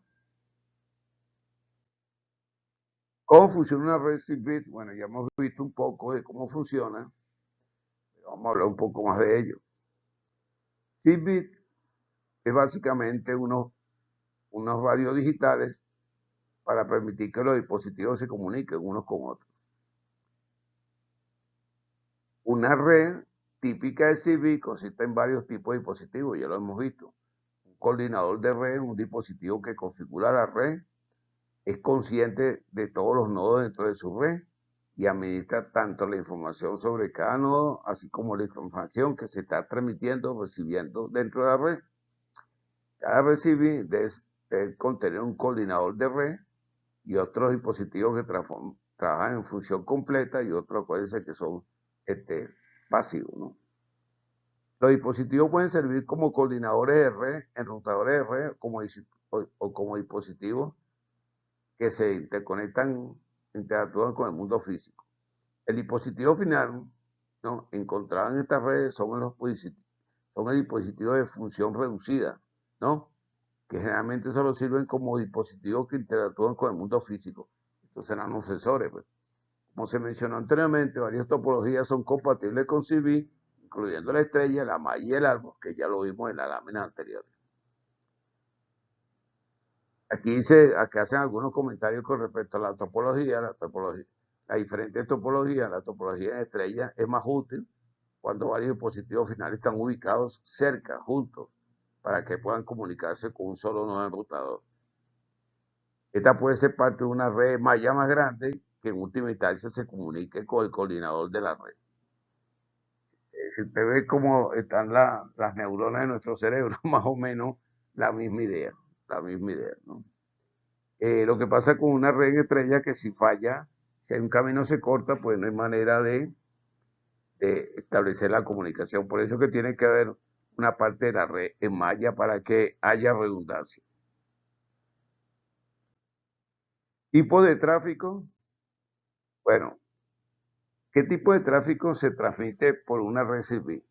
¿Cómo funciona una red Zigbee? Bueno, ya hemos visto un poco de cómo funciona, pero vamos a hablar un poco más de ello. Zigbee es básicamente unos radios digitales para permitir que los dispositivos se comuniquen unos con otros. Una red típica de Zigbee consiste en varios tipos de dispositivos, ya lo hemos visto. Un coordinador de red es un dispositivo que configura la red, es consciente de todos los nodos dentro de su red y administra tanto la información sobre cada nodo, así como la información que se está transmitiendo, recibiendo dentro de la red. Cada red Zigbee debe contener un coordinador de red y otros dispositivos que trabajan en función completa y otros, acuérdense, que son pasivos, ¿no? Los dispositivos pueden servir como coordinadores de red, enrutadores de red, o como dispositivos que se interconectan, interactúan con el mundo físico. El dispositivo final, ¿no?, encontrado en estas redes son el dispositivo de función reducida, ¿no?, que generalmente solo sirven como dispositivos que interactúan con el mundo físico. Estos serán los sensores, pues. Como se mencionó anteriormente, varias topologías son compatibles con CB, incluyendo la estrella, la malla y el árbol, que ya lo vimos en la lámina anterior. Aquí hacen algunos comentarios con respecto a la topología, las diferentes topologías. La topología de estrella es más útil cuando varios dispositivos finales están ubicados cerca, juntos, para que puedan comunicarse con un solo nodo enrutador. Esta puede ser parte de una red malla más grande que en última instancia se comunique con el coordinador de la red. Si usted ve cómo están las neuronas de nuestro cerebro, más o menos la misma idea, ¿no? Lo que pasa con una red en estrella que si falla, si hay un camino se corta, pues no hay manera de establecer la comunicación. Por eso que tiene que haber una parte de la red en malla para que haya redundancia. Tipo de tráfico. Bueno, ¿qué tipo de tráfico se transmite por una red CB?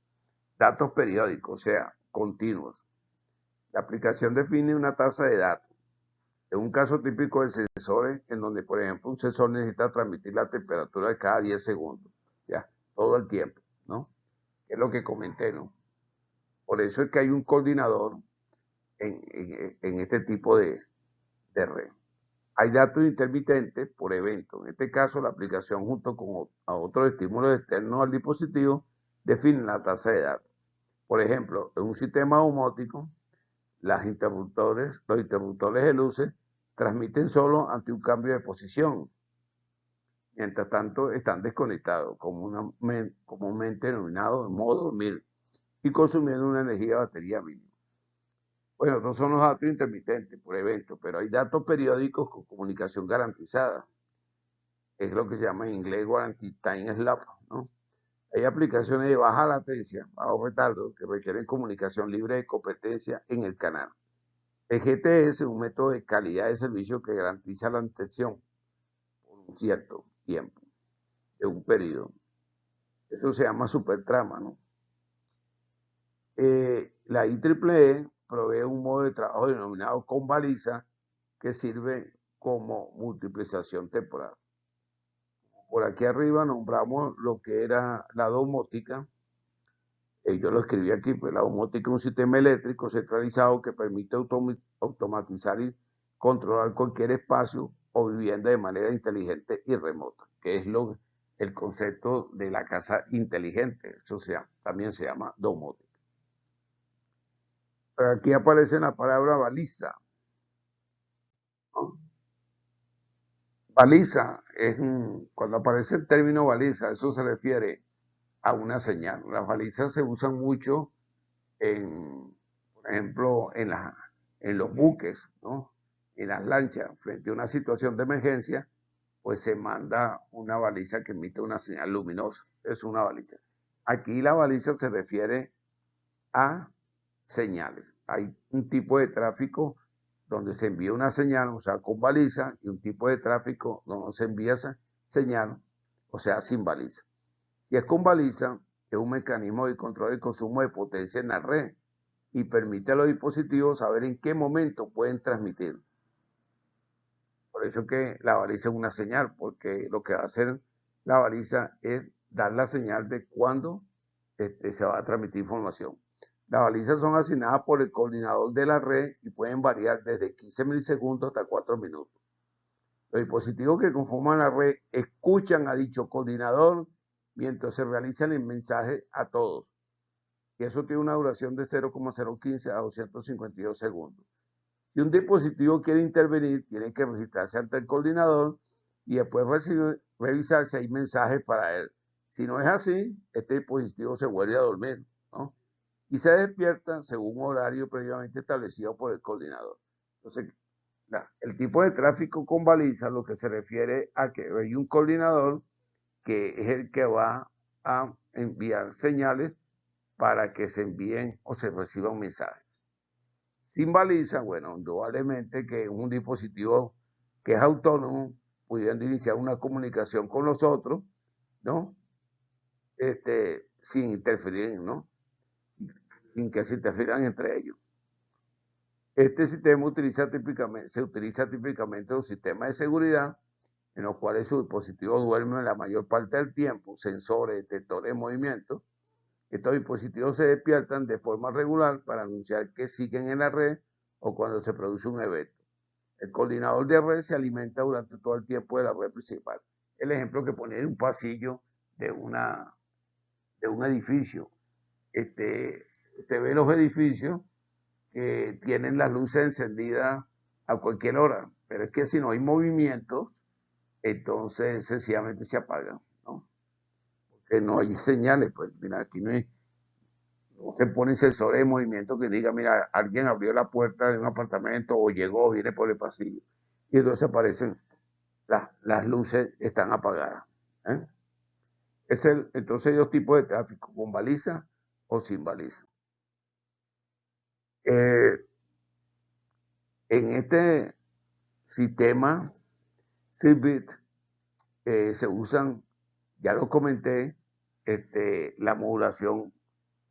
Datos periódicos, o sea, continuos. La aplicación define una tasa de datos. Es un caso típico de sensores en donde, por ejemplo, un sensor necesita transmitir la temperatura de cada 10 segundos, ya, todo el tiempo, ¿no? Es lo que comenté, ¿no? Por eso es que hay un coordinador en este tipo de red. Hay datos intermitentes por evento. En este caso, la aplicación junto con otros estímulos externos al dispositivo define la tasa de datos. Por ejemplo, en un sistema domótico, los interruptores de luces transmiten solo ante un cambio de posición. Mientras tanto, están desconectados, comúnmente denominado en modo dormir, y consumiendo una energía de batería mínima. Bueno, estos son los datos intermitentes por evento, pero hay datos periódicos con comunicación garantizada. Es lo que se llama en inglés Guarantee Time Slot, ¿no? Hay aplicaciones de baja latencia, bajo retardo, que requieren comunicación libre de competencia en el canal. El GTS es un método de calidad de servicio que garantiza la atención por un cierto tiempo, de un periodo. Eso se llama supertrama, ¿no? La IEEE provee un modo de trabajo denominado con baliza que sirve como multiplicación temporal. Por aquí arriba nombramos lo que era la domótica. Yo lo escribí aquí, pues la domótica es un sistema eléctrico centralizado que permite automatizar y controlar cualquier espacio o vivienda de manera inteligente y remota, que es el concepto de la casa inteligente. Eso también se llama domótica. Pero aquí aparece la palabra baliza, ¿no? Baliza cuando aparece el término baliza, eso se refiere a una señal. Las balizas se usan mucho por ejemplo, en los buques, ¿no? En las lanchas, frente a una situación de emergencia, pues se manda una baliza que emite una señal luminosa. Es una baliza. Aquí la baliza se refiere a señales. Hay un tipo de tráfico donde se envía una señal, o sea, con baliza, y un tipo de tráfico donde se envía esa señal, o sea, sin baliza. Si es con baliza, es un mecanismo de control del consumo de potencia en la red y permite a los dispositivos saber en qué momento pueden transmitir. Por eso que la baliza es una señal, porque lo que va a hacer la baliza es dar la señal de cuándo se va a transmitir información. Las balizas son asignadas por el coordinador de la red y pueden variar desde 15 milisegundos hasta 4 minutos. Los dispositivos que conforman la red escuchan a dicho coordinador mientras se realiza el mensaje a todos. Y eso tiene una duración de 0,015 a 252 segundos. Si un dispositivo quiere intervenir, tiene que registrarse ante el coordinador y después revisar si hay mensajes para él. Si no es así, este dispositivo se vuelve a dormir, ¿no? Y se despierta según un horario previamente establecido por el coordinador. Entonces, el tipo de tráfico con baliza lo que se refiere a que hay un coordinador que es el que va a enviar señales para que se envíen o se reciban mensajes. Sin baliza, bueno, indudablemente que un dispositivo que es autónomo, pudiendo iniciar una comunicación con los otros, ¿no? Sin interferir, ¿no? Sin que se interfieran entre ellos. Este sistema se utiliza típicamente en los sistemas de seguridad, en los cuales su dispositivo duerme la mayor parte del tiempo, sensores, detectores de movimiento. Estos dispositivos se despiertan de forma regular para anunciar que siguen en la red o cuando se produce un evento. El coordinador de red se alimenta durante todo el tiempo de la red principal. El ejemplo que ponía en un pasillo de un edificio. Usted ve los edificios que tienen las luces encendidas a cualquier hora, pero es que si no hay movimiento, entonces sencillamente se apagan, ¿no? Porque no hay señales, pues mira, aquí no se ponen sensores de movimiento que diga, mira, alguien abrió la puerta de un apartamento o llegó, viene por el pasillo. Y entonces aparecen, las luces están apagadas. ¿eh? Entonces hay dos tipos de tráfico, con baliza o sin baliza. En este sistema Cbit se usan, ya lo comenté, la modulación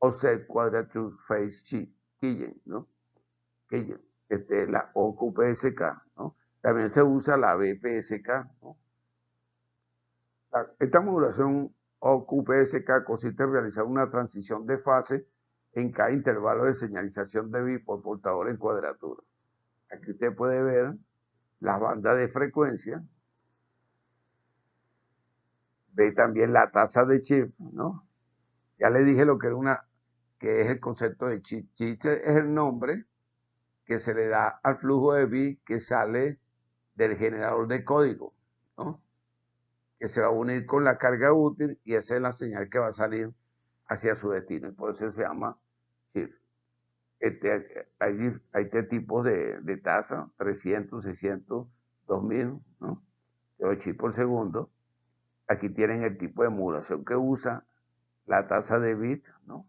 Offset Quadrature Phase Keygen, ¿no? Keygen, la OQPSK, ¿no? También se usa la BPSK, ¿no? Esta modulación OQPSK consiste en realizar una transición de fase en cada intervalo de señalización de bit por portador en cuadratura. Aquí usted puede ver las bandas de frecuencia, ve también la tasa de shift, ¿no? Ya le dije lo que que es el concepto de shift. Shift es el nombre que se le da al flujo de bit que sale del generador de código, ¿no? Que se va a unir con la carga útil y esa es la señal que va a salir hacia su destino. Y por eso se llama shift. Hay tres tipos de tasa, 300, 600, 2000, ¿no? 8 por segundo. Aquí tienen el tipo de modulación que usa, la tasa de bit, ¿no?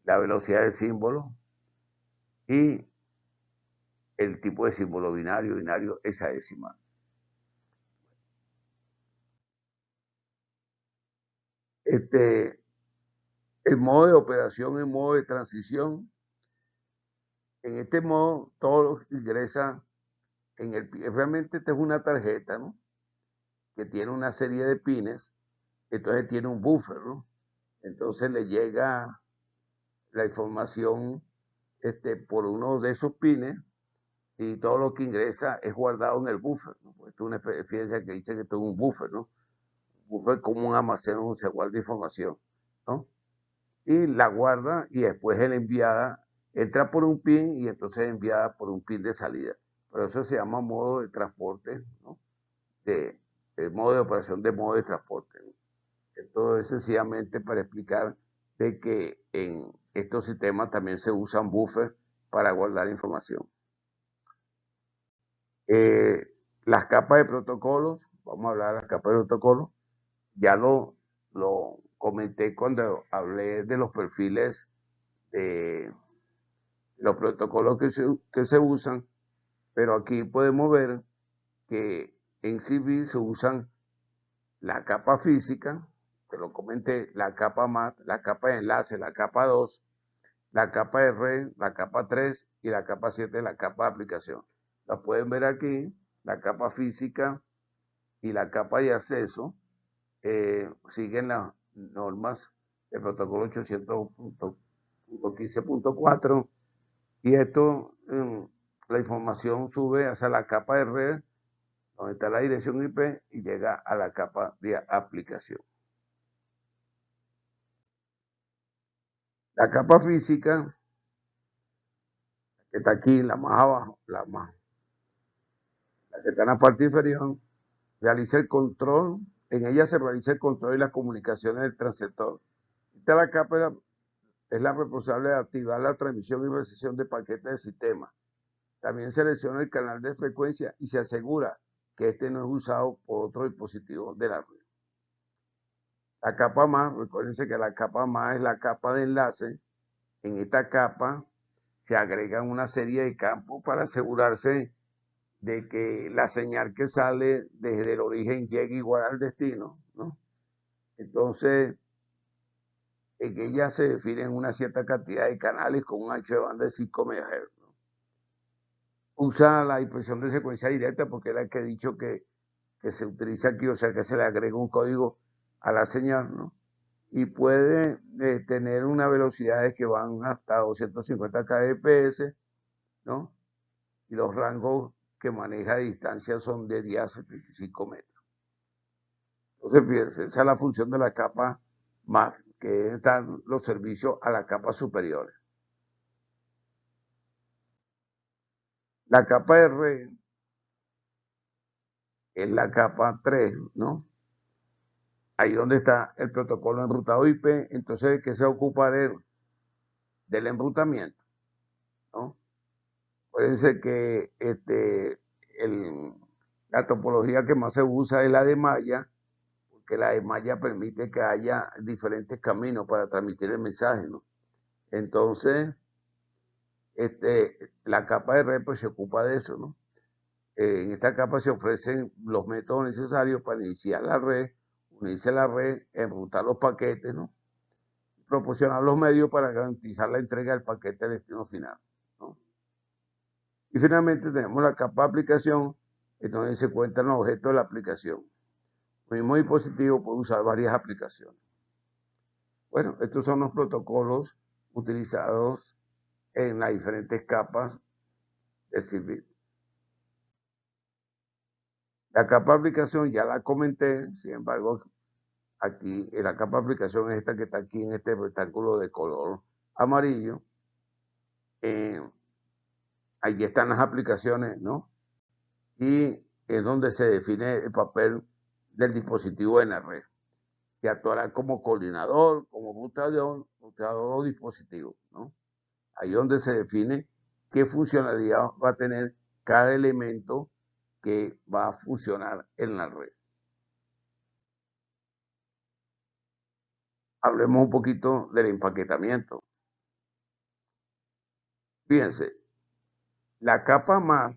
La velocidad del símbolo y el tipo de símbolo binario hexadecimal. El modo de operación, el modo de transición. En este modo, todo ingresa realmente esta es una tarjeta, ¿no? Que tiene una serie de pines, entonces tiene un buffer, ¿no? Entonces le llega la información por uno de esos pines y todo lo que ingresa es guardado en el buffer, ¿no? Pues esto es una experiencia que dice que esto es un buffer, ¿no? Un buffer es como un almacén donde se guarda información, ¿no? Y la guarda y después es enviada, entra por un pin y entonces es enviada por un pin de salida. Pero eso se llama modo de transporte, ¿no? De modo de operación de modo de transporte, ¿no? Esto es sencillamente para explicar de que en estos sistemas también se usan buffers para guardar información. Las capas de protocolos, vamos a hablar de las capas de protocolos, ya lo comenté cuando hablé de los perfiles de los protocolos que se usan, pero aquí podemos ver que en CB se usan la capa física, que lo comenté, la capa MAT, la capa de enlace, la capa 2, la capa de red, la capa 3 y la capa 7, la capa de aplicación. La pueden ver aquí, la capa física y la capa de acceso siguen las normas del protocolo 800.15.4 y esto, la información sube hacia la capa de red, donde está la dirección IP y llega a la capa de aplicación. La capa física, que está aquí, la más abajo, la que está en la parte inferior, realiza el control, en ella se realiza el control y las comunicaciones del transceptor. Esta la capa es la responsable de activar la transmisión y recepción de paquetes del sistema. También selecciona el canal de frecuencia y se asegura que este no es usado por otro dispositivo de la red. La capa más, recuérdense que la capa más es la capa de enlace. En esta capa se agregan una serie de campos para asegurarse de que la señal que sale desde el origen llegue igual al destino, ¿no? Entonces, en ella se definen una cierta cantidad de canales con un ancho de banda de 5 MHz. ¿No? Usa la dispersión de secuencia directa porque es la que he dicho que se utiliza aquí, o sea que se le agrega un código a la señal, ¿no? Y puede tener una velocidades que van hasta 250 kbps, ¿no? Y los rangos que maneja de distancia son de 10 a 75 metros. Entonces, fíjense, esa es la función de la capa más, que están los servicios a la capa superior. La capa R es la capa 3, ¿no? Ahí donde está el protocolo enrutado IP, entonces, ¿qué se ocupa del enrutamiento? ¿No? Acuérdense que la topología que más se usa es la de malla, porque la de malla permite que haya diferentes caminos para transmitir el mensaje, ¿no? Entonces, la capa de red pues se ocupa de eso, ¿no? En esta capa se ofrecen los métodos necesarios para iniciar la red, unirse a la red, enrutar los paquetes, ¿no? Proporcionar los medios para garantizar la entrega del paquete al destino final, ¿no? Y finalmente tenemos la capa de aplicación, en donde se encuentran los objetos de la aplicación. El mismo dispositivo puede usar varias aplicaciones. Bueno, estos son los protocolos utilizados en las diferentes capas de servicio. La capa de aplicación ya la comenté, sin embargo, aquí la capa de aplicación es esta que está aquí en este rectángulo de color amarillo. Allí están las aplicaciones, ¿no? Y es donde se define el papel del dispositivo en la red. Se actuará como coordinador, como routador o dispositivo, ¿no? Ahí donde se define qué funcionalidad va a tener cada elemento que va a funcionar en la red. Hablemos un poquito del empaquetamiento. Fíjense, la capa más,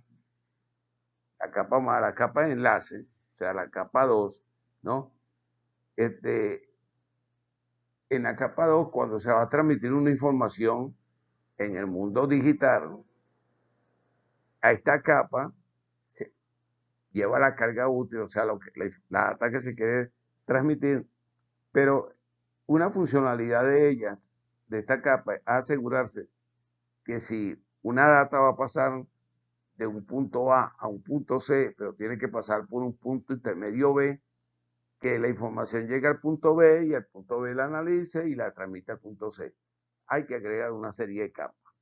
la capa de enlace, o sea, la capa 2, ¿no? En la capa 2, cuando se va a transmitir una información en el mundo digital, a esta capa se lleva la carga útil, o sea, la data que se quiere transmitir, pero una funcionalidad de ellas, de esta capa, es asegurarse que si una data va a pasar de un punto A un punto C, pero tiene que pasar por un punto intermedio B, que la información llegue al punto B y el punto B la analice y la transmite al punto C. Hay que agregar una serie de capas.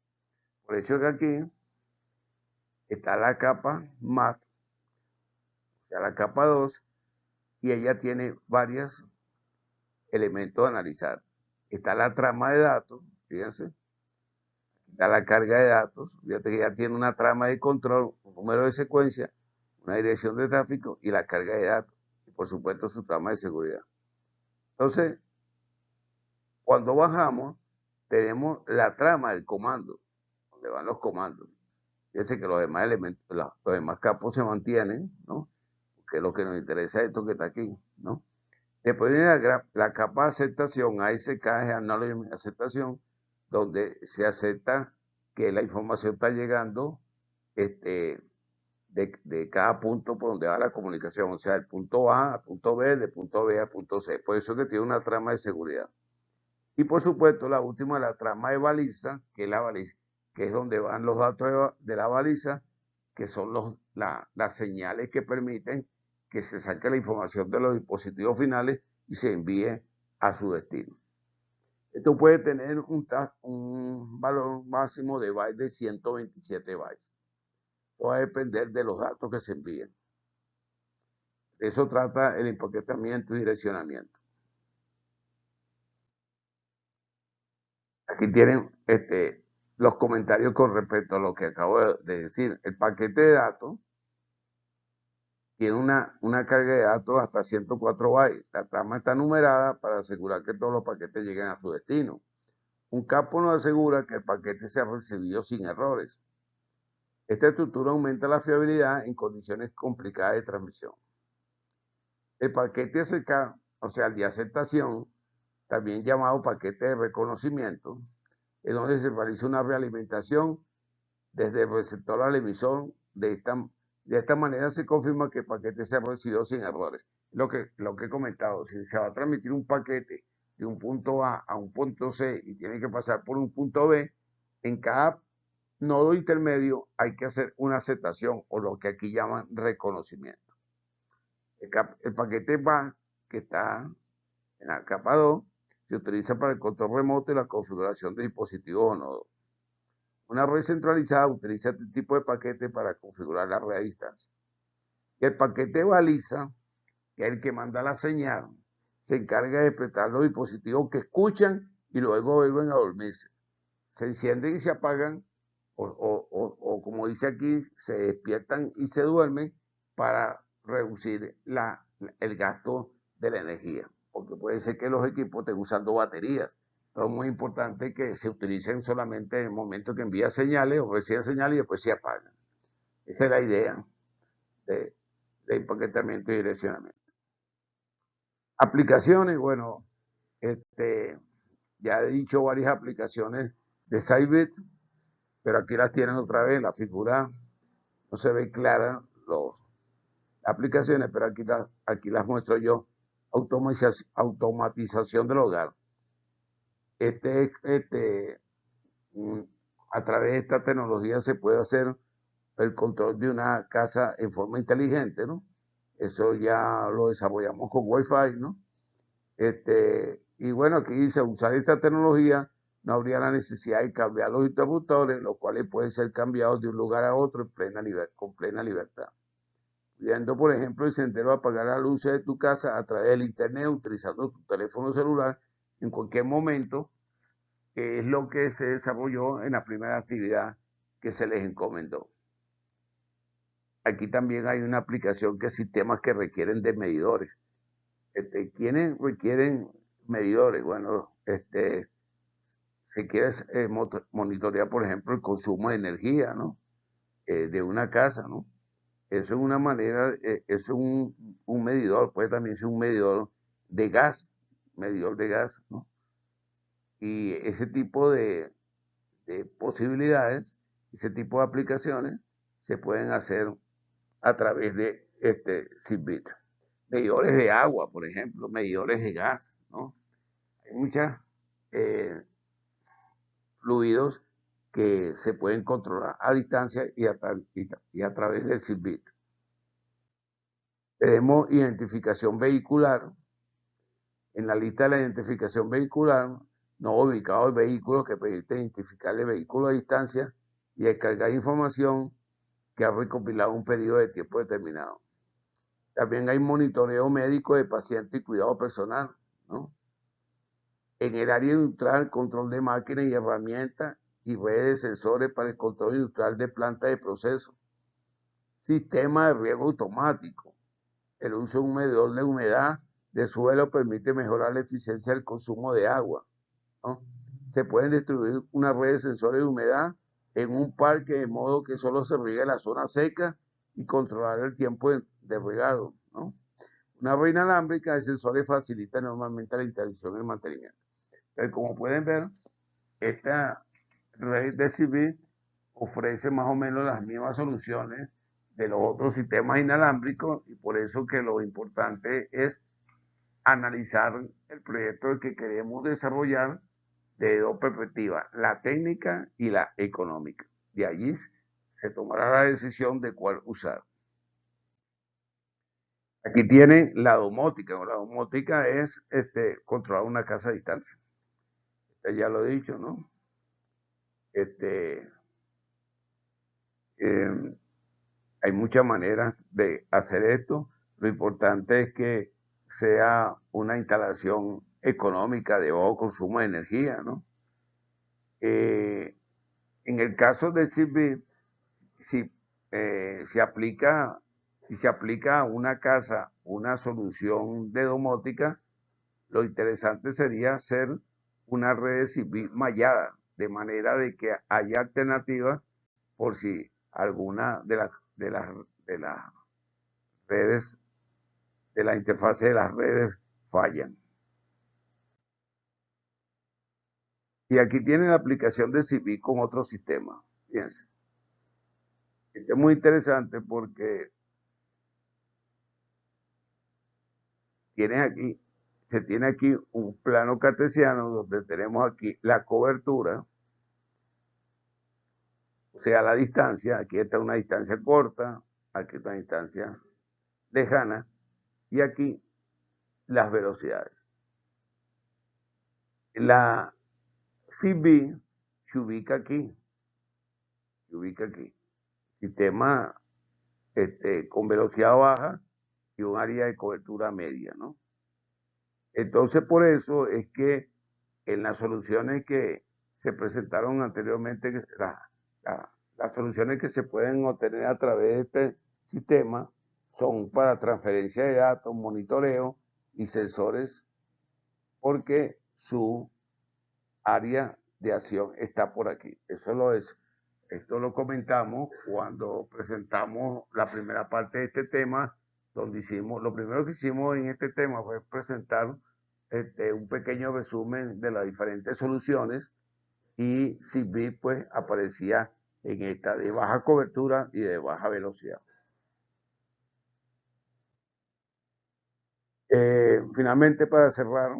Por eso que aquí está la capa MAT, o sea, la capa 2, y ella tiene varios elementos a analizar. Está la trama de datos, fíjense, está la carga de datos, fíjate que ya tiene una trama de control, un número de secuencia, una dirección de tráfico y la carga de datos, y por supuesto su trama de seguridad. Entonces, cuando bajamos, tenemos la trama del comando, donde van los comandos. Fíjense que los demás elementos, los demás capos se mantienen, ¿no? Porque lo que nos interesa es esto que está aquí, ¿no? Después viene la capa de aceptación, ASK es Acknowledgement aceptación, donde se acepta que la información está llegando de cada punto por donde va la comunicación, o sea, el punto A al punto B, del punto B al punto C. Por eso que tiene una trama de seguridad. Y por supuesto, la última, la trama de baliza, que es la baliza, que es donde van los datos de la baliza, que son las señales que permiten que se saque la información de los dispositivos finales y se envíe a su destino. Esto puede tener un valor máximo de bytes de 127 bytes. Va a depender de los datos que se envíen. De eso trata el empaquetamiento y direccionamiento. Aquí tienen los comentarios con respecto a lo que acabo de decir. El paquete de datos tiene una carga de datos hasta 104 bytes. La trama está numerada para asegurar que todos los paquetes lleguen a su destino. Un capo nos asegura que el paquete sea recibido sin errores. Esta estructura aumenta la fiabilidad en condiciones complicadas de transmisión. El paquete ACK, o sea, el de aceptación, también llamado paquete de reconocimiento, es donde se realiza una realimentación desde el receptor al emisor. De esta manera se confirma que el paquete se ha recibido sin errores. Lo que he comentado, si se va a transmitir un paquete de un punto A un punto C y tiene que pasar por un punto B, en cada nodo intermedio hay que hacer una aceptación o lo que aquí llaman reconocimiento. El paquete BAS, que está en la capa 2, se utiliza para el control remoto y la configuración de dispositivos o nodos. Una red centralizada utiliza este tipo de paquete para configurar la red a distancia. Y el paquete baliza, que es el que manda la señal, se encarga de prestar los dispositivos que escuchan y luego vuelven a dormirse. Se encienden y se apagan, o como dice aquí, se despiertan y se duermen para reducir el gasto de la energía. Porque puede ser que los equipos estén usando baterías. Entonces es muy importante que se utilicen solamente en el momento que envía señales o reciben señales y después se apagan. Esa es la idea de empaquetamiento y direccionamiento. Aplicaciones, bueno, ya he dicho varias aplicaciones de Sybit, pero aquí las tienen otra vez, la figura no se ve clara las aplicaciones, pero aquí las muestro yo. Automatización del hogar. A través de esta tecnología se puede hacer el control de una casa en forma inteligente, ¿no? Eso ya lo desarrollamos con Wi-Fi, ¿no? Y bueno, aquí dice, usar esta tecnología no habría la necesidad de cambiar los interruptores, los cuales pueden ser cambiados de un lugar a otro con plena libertad. Pudiendo, por ejemplo, encender o apagar las luces de tu casa a través del internet, utilizando tu teléfono celular en cualquier momento, que es lo que se desarrolló en la primera actividad que se les encomendó. Aquí también hay una aplicación que es sistemas que requieren de medidores. ¿Quiénes requieren medidores? Bueno, si quieres monitorear, por ejemplo, el consumo de energía, ¿no? De una casa, ¿no? Eso es una manera, eso es un medidor, puede también ser un medidor de gas, ¿no? Y ese tipo de posibilidades, ese tipo de aplicaciones se pueden hacer a través de Sybit. Medidores de agua, por ejemplo, medidores de gas, ¿no? Hay muchos fluidos que se pueden controlar a distancia y a través del Sybit. Tenemos identificación vehicular. En la lista de la identificación vehicular, no ubicado el vehículo que permite identificar el vehículo a distancia y descargar información que ha recopilado un periodo de tiempo determinado. También hay monitoreo médico de paciente y cuidado personal, ¿no? En el área industrial, control de máquinas y herramientas y redes de sensores para el control industrial de plantas de proceso. Sistema de riego automático. El uso de un medidor de humedad de suelo permite mejorar la eficiencia del consumo de agua, ¿no? Se pueden distribuir una red de sensores de humedad en un parque de modo que solo se riegue la zona seca y controlar el tiempo de regado, ¿no? Una red inalámbrica de sensores facilita normalmente la interacción y el mantenimiento. Entonces, como pueden ver, esta red de Sybit ofrece más o menos las mismas soluciones de los otros sistemas inalámbricos y por eso que lo importante es analizar el proyecto que queremos desarrollar de dos perspectivas, la técnica y la económica. De allí se tomará la decisión de cuál usar. Aquí tiene la domótica. La domótica es controlar una casa a distancia. Ya lo he dicho, ¿no? Hay muchas maneras de hacer esto. Lo importante es que sea una instalación económica de bajo consumo de energía, ¿no? En el caso de Sybit, si se aplica Si se aplica a una casa una solución de domótica, lo interesante sería hacer una red civil mallada, de manera de que haya alternativas por si alguna de las redes, de la interfase de las redes fallan. Y aquí tienen la aplicación de Civi con otro sistema. Fíjense. Este es muy interesante porque se tiene aquí un plano cartesiano donde tenemos aquí la cobertura, o sea, la distancia. Aquí está una distancia corta, aquí está una distancia lejana, y aquí las velocidades. La CB se ubica aquí, sistema con velocidad baja y un área de cobertura media, ¿no? Entonces, por eso es que en las soluciones que se presentaron anteriormente, las soluciones que se pueden obtener a través de este sistema son para transferencia de datos, monitoreo y sensores, porque su área de acción está por aquí. Eso lo es. Esto lo comentamos cuando presentamos la primera parte de este tema, donde lo primero que hicimos en este tema fue presentar un pequeño resumen de las diferentes soluciones, y Zigbee pues aparecía en esta de baja cobertura y de baja velocidad. Finalmente, para cerrar,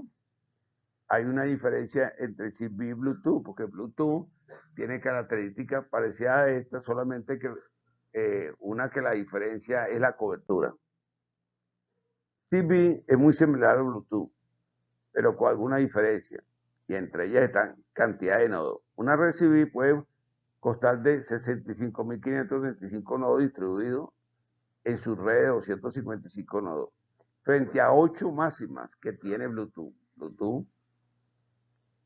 hay una diferencia entre Zigbee y Bluetooth, porque Bluetooth tiene características parecidas a esta, solamente que que la diferencia es la cobertura. Zigbee es muy similar a Bluetooth, pero con alguna diferencia, y entre ellas están cantidad de nodos. Una red Zigbee puede constar de 65.525 nodos distribuidos en su red de 255 nodos, frente a 8 máximas que tiene Bluetooth. Bluetooth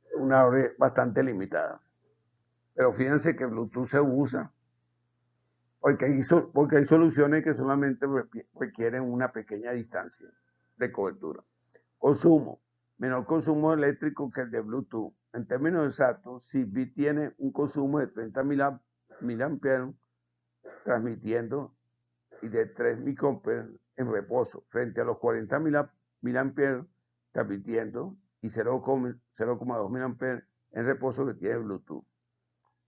es una red bastante limitada. Pero fíjense que Bluetooth se usa porque hay soluciones que solamente requieren una pequeña distancia de cobertura. Consumo. Menor consumo eléctrico que el de Bluetooth. En términos exactos, Zigbee tiene un consumo de 30 miliamperes transmitiendo y de 3 microamperes en reposo, frente a los 40 miliamperes transmitiendo y 0,2 miliamperes en reposo que tiene Bluetooth.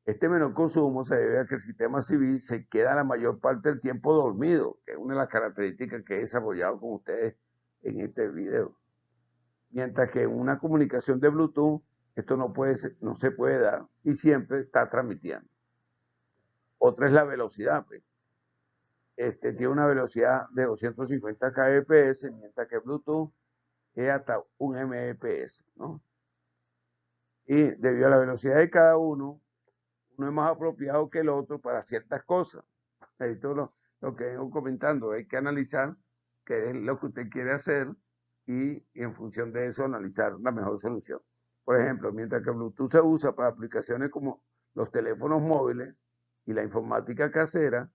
Este menor consumo se debe a que el sistema civil se queda la mayor parte del tiempo dormido, que es una de las características que he desarrollado con ustedes en este video. Mientras que en una comunicación de Bluetooth, esto no se puede dar y siempre está transmitiendo. Otra es la velocidad. Pues. Tiene una velocidad de 250 kbps, mientras que Bluetooth es hasta 1 mbps, ¿no? Y debido a la velocidad de cada uno es más apropiado que el otro para ciertas cosas. Esto es lo que vengo comentando. Hay que analizar qué es lo que usted quiere hacer y en función de eso analizar la mejor solución. Por ejemplo, mientras que Bluetooth se usa para aplicaciones como los teléfonos móviles y la informática casera,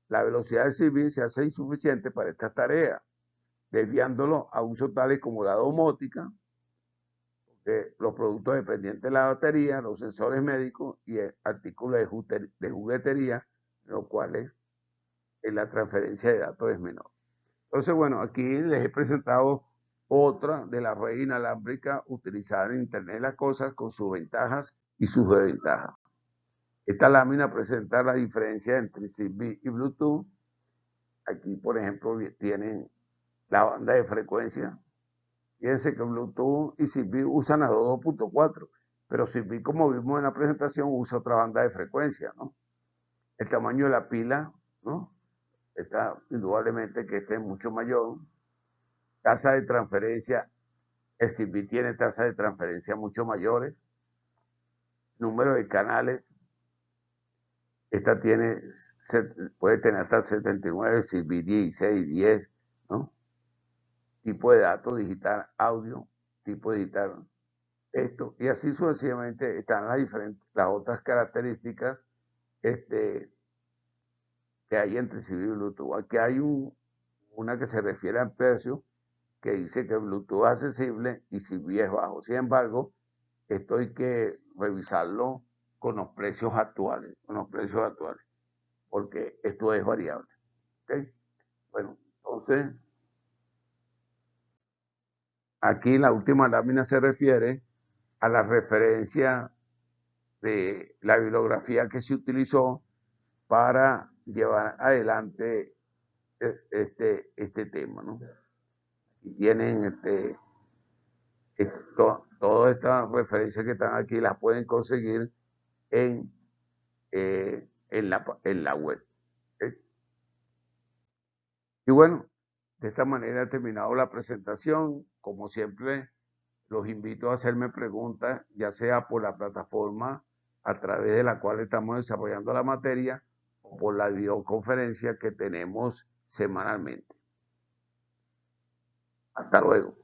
la velocidad de Zigbee se hace insuficiente para estas tareas, desviándolo a usos tales como la domótica, los productos dependientes de la batería, los sensores médicos y artículos de juguetería, los cuales la transferencia de datos es menor. Entonces, bueno, aquí les he presentado otra de las redes inalámbricas utilizadas en Internet de las Cosas con sus ventajas y sus desventajas. Esta lámina presenta la diferencia entre Zigbee y Bluetooth. Aquí, por ejemplo, tienen la banda de frecuencia. Fíjense que Bluetooth y Zigbee usan a 2.4, pero Zigbee, como vimos en la presentación, usa otra banda de frecuencia, ¿no? El tamaño de la pila, ¿no? Está indudablemente que este es mucho mayor. Tasa de transferencia, el Zigbee tiene tasas de transferencia mucho mayores. Número de canales, esta puede tener hasta 79, Zigbee 16, 10, ¿no? Tipo de datos digital, audio, tipo digital, esto, y así sucesivamente están las otras características que hay entre CV y Bluetooth. Aquí hay una que se refiere al precio, que dice que Bluetooth es accesible y CV es bajo. Sin embargo, esto hay que revisarlo con los precios actuales, porque esto es variable. ¿Okay? Bueno, entonces, aquí la última lámina se refiere a la referencia de la bibliografía que se utilizó para llevar adelante este tema, ¿no? Y tienen todas estas referencias que están aquí, las pueden conseguir en la web. ¿Ok? Y bueno, de esta manera he terminado la presentación. Como siempre, los invito a hacerme preguntas, ya sea por la plataforma a través de la cual estamos desarrollando la materia o por la videoconferencia que tenemos semanalmente. Hasta luego.